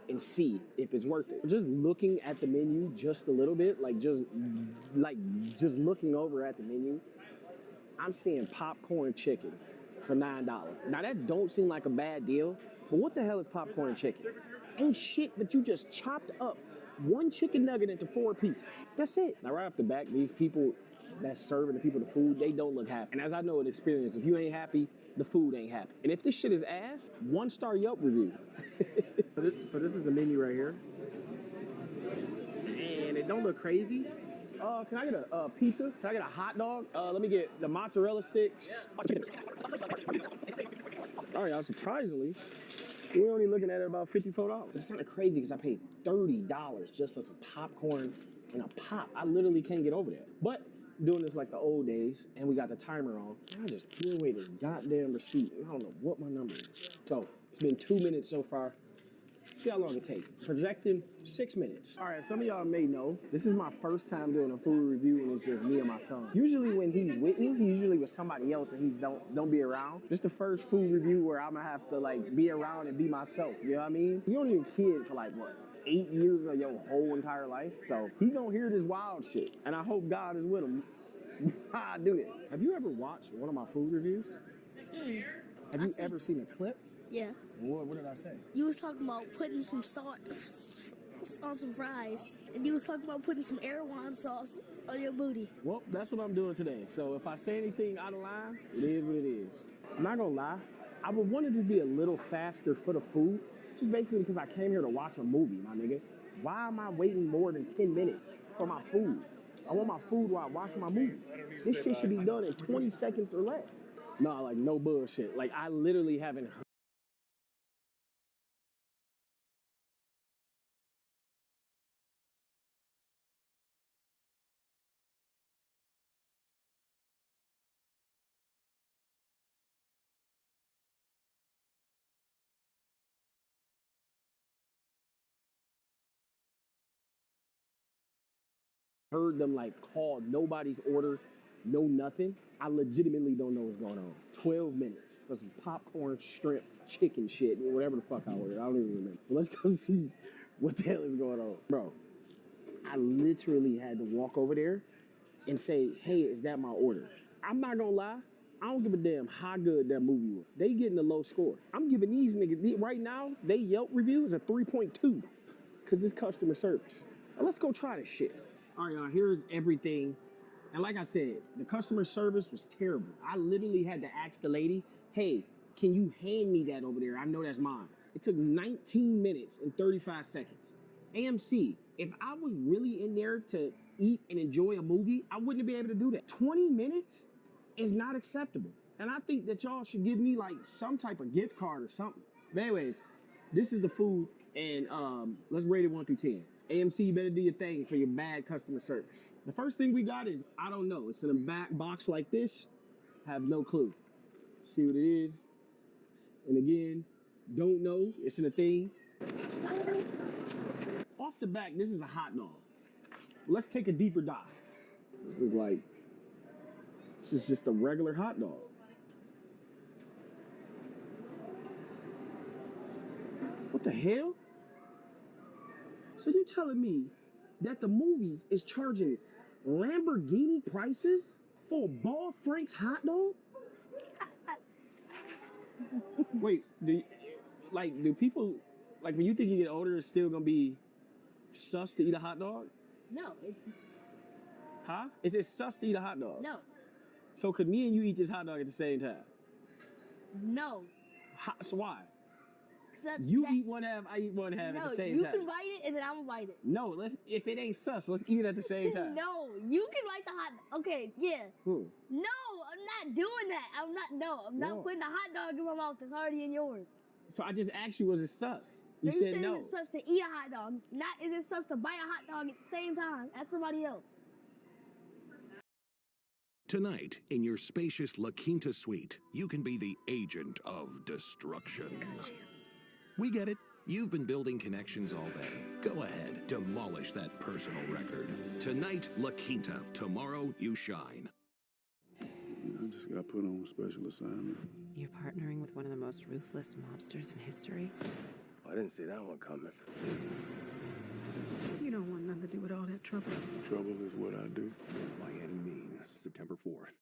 [SPEAKER 2] and see if it's worth it. Just looking at the menu just a little bit, just looking over at the menu, I'm seeing popcorn chicken for $9. Now that don't seem like a bad deal, but what the hell is popcorn chicken? Ain't shit, but you just chopped up one chicken nugget into 4 pieces. That's it. Now right off the back, these people that's serving the people the food, they don't look happy. And as I know in experience, if you ain't happy, the food ain't happy. And if this shit is ass, 1-star Yelp review. So this is the menu right here. And it don't look crazy. Can I get a pizza? Can I get a hot dog? Let me get the mozzarella sticks. All right, y'all, surprisingly, we're only looking at it about $54. It's kind of crazy because I paid $30 just for some popcorn and a pop. I literally can't get over that. But doing this like the old days, and we got the timer on, I just threw away this goddamn receipt. I don't know what my number is. So it's been 2 minutes so far. See how long it takes. Projecting 6 minutes. All right, some of y'all may know, this is my first time doing a food review and it's just me and my son. Usually when he's with me, he's usually with somebody else and he's don't be around. This is the first food review where I'm gonna have to like be around and be myself, you know what I mean? You're only a kid for like what? 8 years of your whole entire life. So he gonna hear this wild shit. And I hope God is with him. I do this. Have you ever watched one of my food reviews? Have you ever seen a clip? Yeah.
[SPEAKER 17] What did I say?
[SPEAKER 2] You was talking about putting some salt on some fries, and you was talking about putting some Erewhon sauce on your booty.
[SPEAKER 17] Well, that's what I'm doing today. So if I say anything out of line, it is what it is. I'm not gonna lie. I would want it to be a little faster for the food, just basically because I came here to watch a movie, my nigga. Why am I waiting more than 10 minutes for my food? I want my food while watching my movie. This shit should be done in 20 seconds or less. No, like no bullshit. Like I literally haven't heard them like call nobody's order, no nothing. I legitimately don't know what's going on. 12 minutes for some popcorn, shrimp, chicken shit, whatever the fuck I ordered. I don't even remember. But let's go see what the hell is going on. Bro, I literally had to walk over there and say, hey, is that my order? I'm not gonna lie. I don't give a damn how good that movie was. They getting a low score. I'm giving these niggas, right now, they Yelp review is a 3.2 because this customer service. Now let's go try this shit. All right, y'all, here's everything. And like I said, the customer service was terrible. I literally had to ask the lady, hey, can you hand me that over there? I know that's mine. It took 19 minutes and 35 seconds. AMC, if I was really in there to eat and enjoy a movie, I wouldn't be able to do that. 20 minutes is not acceptable. And I think that y'all should give me like some type of gift card or something. But anyways, this is the food, and let's rate it 1 through 10. AMC, you better do your thing for your bad customer service. The first thing we got is, I don't know. It's in a back box like this. Have no clue. See what it is. And again, don't know. It's in a thing. Off the back, this is a hot dog. Let's take a deeper dive. This is just a regular hot dog. What the hell? So you telling me that the movies is charging Lamborghini prices for a Ball Frank's hot dog? Wait, do people, like when you think you get older, it's still gonna be sus to eat a hot dog?
[SPEAKER 2] No, it's...
[SPEAKER 17] Huh? Is it sus to eat a hot dog?
[SPEAKER 2] No.
[SPEAKER 17] So could me and you eat this hot dog at the same time?
[SPEAKER 2] No.
[SPEAKER 17] So why? You eat one half, I eat one half at the same time.
[SPEAKER 2] No, you can bite it and then I'm gonna bite it.
[SPEAKER 17] No, if it ain't sus, let's eat it at the same time.
[SPEAKER 2] No, you can bite the hot. Okay, yeah.
[SPEAKER 17] Who?
[SPEAKER 2] No, I'm not doing that. I'm not putting a hot dog in my mouth that's already in yours.
[SPEAKER 17] So I just asked you, was it sus? You
[SPEAKER 2] You
[SPEAKER 17] said no.
[SPEAKER 2] Is it sus to eat a hot dog? Not is it sus to bite a hot dog at the same time as somebody else?
[SPEAKER 5] Tonight, in your spacious La Quinta suite, you can be the agent of destruction. We get it. You've been building connections all day. Go ahead, demolish that personal record. Tonight, La Quinta. Tomorrow, you shine.
[SPEAKER 14] I just got put on special assignment.
[SPEAKER 11] You're partnering with one of the most ruthless mobsters in history?
[SPEAKER 22] I didn't see that one coming.
[SPEAKER 11] You don't want nothing to do with all that trouble.
[SPEAKER 14] Trouble is what I do.
[SPEAKER 5] By any means, September 4th.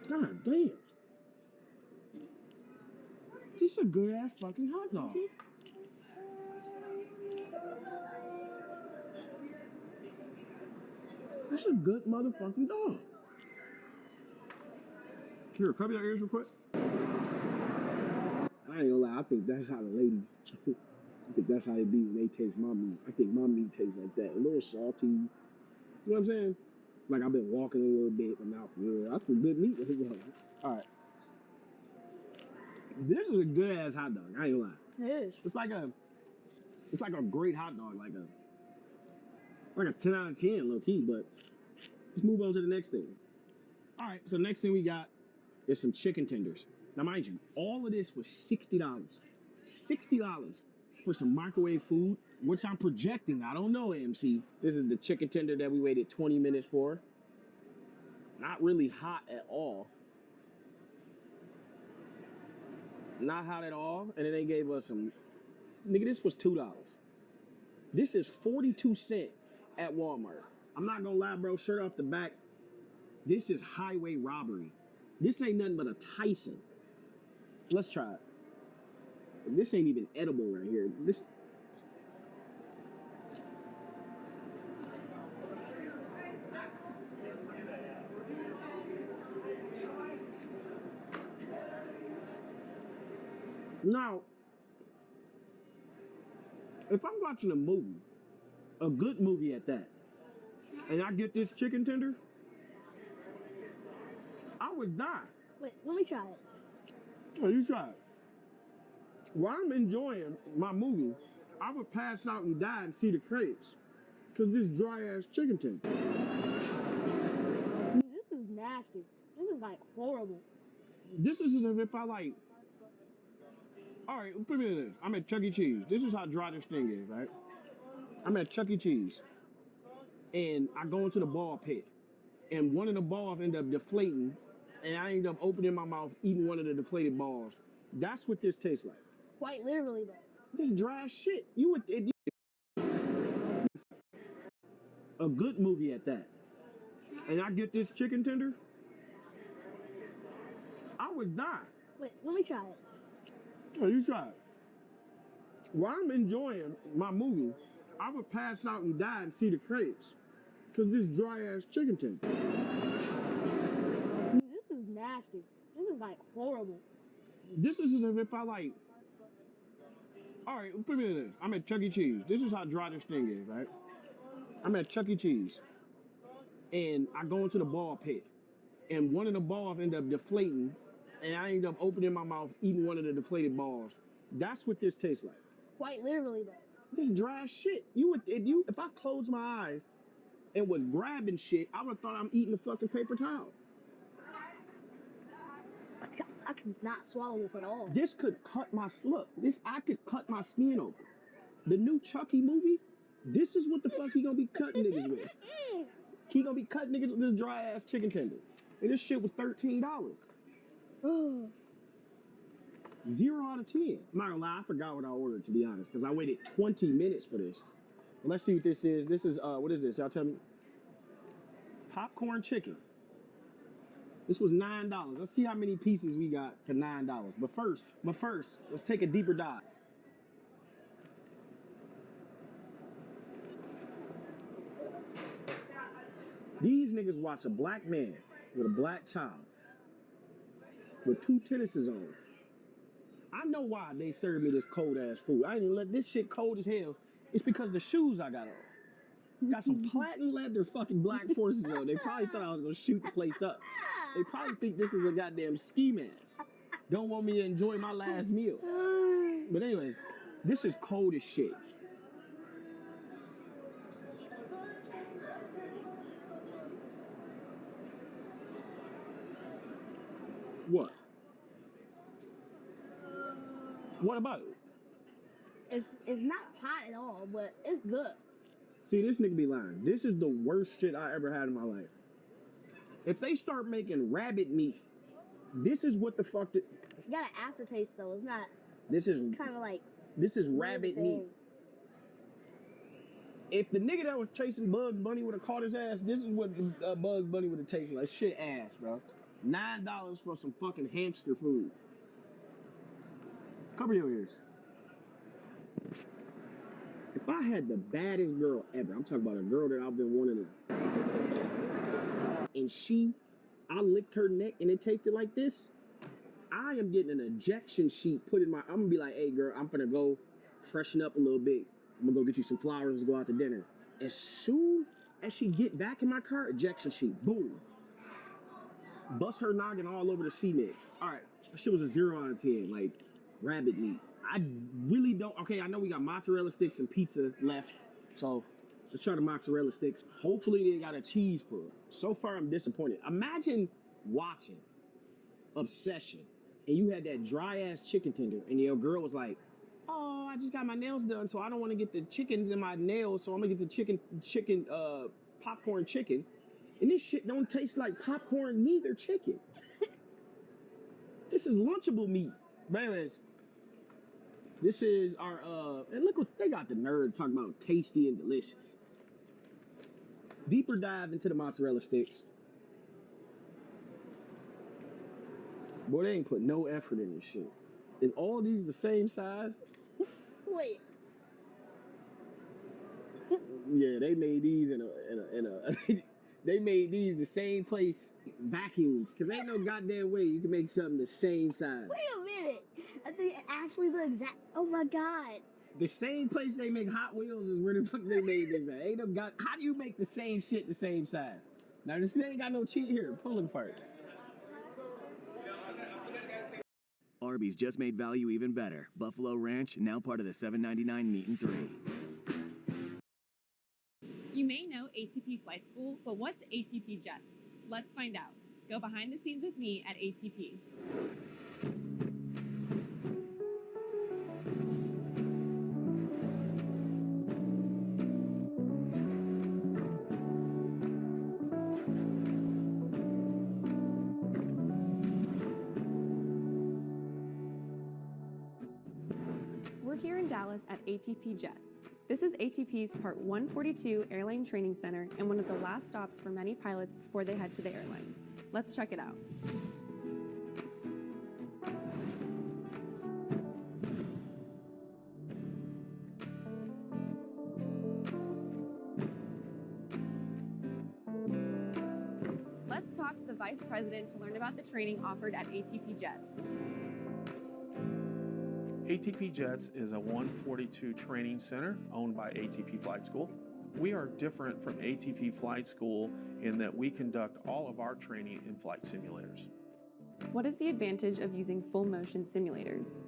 [SPEAKER 17] God damn. This is a good ass fucking hot dog. That's a good motherfucking dog. Here, cover your ears real quick. I ain't gonna lie, I think that's how the ladies, I think that's how they be when they taste my meat. I think my meat tastes like that. A little salty. You know what I'm saying? Like I've been walking a little bit, my mouth real. That's some good meat. All right. This is a good ass hot dog. I ain't gonna lie.
[SPEAKER 2] It is.
[SPEAKER 17] It's like a great hot dog, like a 10 out of 10, low key. But let's move on to the next thing. All right. So the next thing we got is some chicken tenders. Now, mind you, all of this was $60. $60 for some microwave food, which I'm projecting. I don't know, AMC. This is the chicken tender that we waited 20 minutes for. Not really hot at all. Not hot at all. And then they gave us some... Nigga, this was $2. This is 42 cents at Walmart. I'm not gonna lie, bro. Shirt off the back. This is highway robbery. This ain't nothing but a Tyson. Let's try it. This ain't even edible right here. Now, if I'm watching a movie, a good movie at that, and I get this chicken tender, I would die.
[SPEAKER 2] Wait, let me try it.
[SPEAKER 17] Oh, you try it. While I'm enjoying my movie, I would pass out and die and see the crates. Because this dry-ass chicken tender.
[SPEAKER 2] This is nasty. This is like horrible.
[SPEAKER 17] This is as if I like... Alright, put me in this. I'm at Chuck E. Cheese. This is how dry this thing is, right? I'm at Chuck E. Cheese. And I go into the ball pit. And one of the balls end up deflating. And I end up opening my mouth, eating one of the deflated balls. That's what this tastes like.
[SPEAKER 2] Quite literally, though.
[SPEAKER 17] This dry shit. You would... a good movie at that. And I get this chicken tender, I would die.
[SPEAKER 2] Wait, let me try it.
[SPEAKER 17] Oh, you try it. While I'm enjoying my movie, I would pass out and die and see the crates. Because this dry-ass chicken tender.
[SPEAKER 2] This is nasty. This is like horrible.
[SPEAKER 17] This is as if I like... Alright, put me in this. I'm at Chuck E. Cheese. This is how dry this thing is, right? I'm at Chuck E. Cheese. And I go into the ball pit. And one of the balls end up deflating. And I end up opening my mouth, eating one of the deflated balls. That's what this tastes like.
[SPEAKER 2] Quite literally, though.
[SPEAKER 17] This dry shit. If I closed my eyes and was grabbing shit, I would have thought I'm eating a fucking paper towel.
[SPEAKER 2] I can not swallow this at all.
[SPEAKER 17] This could cut my I could cut my skin open. The new Chucky movie, this is what the fuck he gonna be cutting niggas with. He gonna be cutting niggas with this dry ass chicken tender. And this shit was $13. 0 out of 10. I'm not gonna lie, I forgot what I ordered, to be honest, because I waited 20 minutes for this. Well, let's see what this is. This is, what is this? Y'all tell me. Popcorn chicken. This was $9. Let's see how many pieces we got for $9. But first, let's take a deeper dive. These niggas watch a black man with a black child with 2 tennises on. I know why they serve me this cold ass food. I didn't let this shit cold as hell. It's because the shoes I got on. Got some platinum leather fucking black forces on. They probably thought I was gonna shoot the place up. They probably think this is a goddamn ski mask. Don't want me to enjoy my last meal. But anyways, this is cold as shit. What? What about it?
[SPEAKER 2] It's not hot at all, but it's good.
[SPEAKER 17] See, this nigga be lying. This is the worst shit I ever had in my life. If they start making rabbit meat, this is what the fuck...
[SPEAKER 2] You got an aftertaste, though. It's not...
[SPEAKER 17] This is...
[SPEAKER 2] It's kind of like...
[SPEAKER 17] This is rabbit meat. If the nigga that was chasing Bugs Bunny would have caught his ass, this is what Bugs Bunny would have tasted like. Shit ass, bro. $9 for some fucking hamster food. Cover your ears. If I had the baddest girl ever, I'm talking about a girl that I've been wanting to, and I licked her neck and it tasted like this, I am getting an ejection sheet put in I'm gonna be like, hey girl, I'm gonna go freshen up a little bit. I'm gonna go get you some flowers and go out to dinner. As soon as she get back in my car, ejection sheet, boom. Bust her noggin all over the cement. All right, that shit was a 0 out of 10, like rabbit meat. I really don't, okay, I know we got mozzarella sticks and pizza left, so let's try the mozzarella sticks. Hopefully they got a cheese pull. So far, I'm disappointed. Imagine watching Obsession, and you had that dry-ass chicken tender, and your girl was like, oh, I just got my nails done, so I don't want to get the chickens in my nails, so I'm gonna get the popcorn chicken. And this shit don't taste like popcorn, neither chicken. This is Lunchable meat. But anyways, this is our, and look what they got the nerd talking about tasty and delicious. Deeper dive into the mozzarella sticks. Boy, they ain't put no effort in this shit. Is all these the same size?
[SPEAKER 2] Wait.
[SPEAKER 17] Yeah, they made these in a they made these the same place, vacuums, because ain't no goddamn way you can make something the same size.
[SPEAKER 2] Wait a minute. I think actually the exact. Oh my god.
[SPEAKER 17] The same place they make Hot Wheels is where the fuck they made this at. Ain't no got. How do you make the same shit the same size? Now this ain't got no cheat here. Pulling part.
[SPEAKER 6] Arby's just made value even better. Buffalo Ranch, now part of the $7.99 Meat and 3.
[SPEAKER 7] You may know ATP Flight School, but what's ATP Jets? Let's find out. Go behind the scenes with me at ATP. We're here in Dallas at ATP Jets. This is ATP's Part 142 Airline Training Center and one of the last stops for many pilots before they head to the airlines. Let's check it out. Let's talk to the Vice President to learn about the training offered at ATP Jets.
[SPEAKER 23] ATP Jets is a 142 training center owned by ATP Flight School. We are different from ATP Flight School in that we conduct all of our training in flight simulators.
[SPEAKER 7] What is the advantage of using full motion simulators?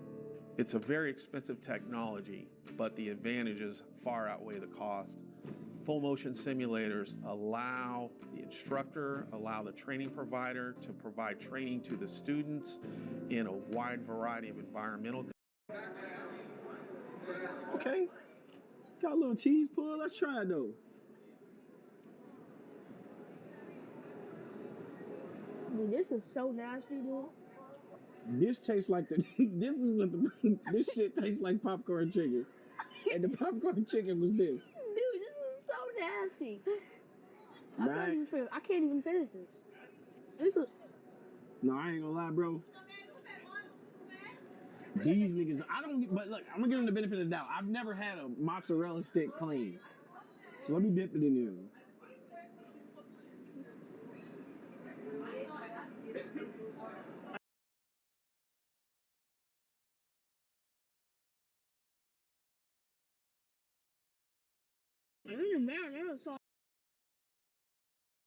[SPEAKER 23] It's a very expensive technology, but the advantages far outweigh the cost. Full motion simulators allow the instructor, allow the training provider to provide training to the students in a wide variety of environmental.
[SPEAKER 17] Okay. Got a little cheese pull. Let's try it though.
[SPEAKER 2] Dude, this is so nasty, dude.
[SPEAKER 17] This tastes like the. This is what the. This shit tastes like popcorn chicken, and the popcorn chicken was this.
[SPEAKER 2] Dude, this is so nasty.
[SPEAKER 17] Right.
[SPEAKER 2] I can't even finish this. This is.
[SPEAKER 17] No, I ain't gonna lie, bro. These niggas, I don't. But look, I'm gonna give them the benefit of the doubt. I've never had a mozzarella stick plain, so let me dip it in there.
[SPEAKER 2] I need a marinara sauce.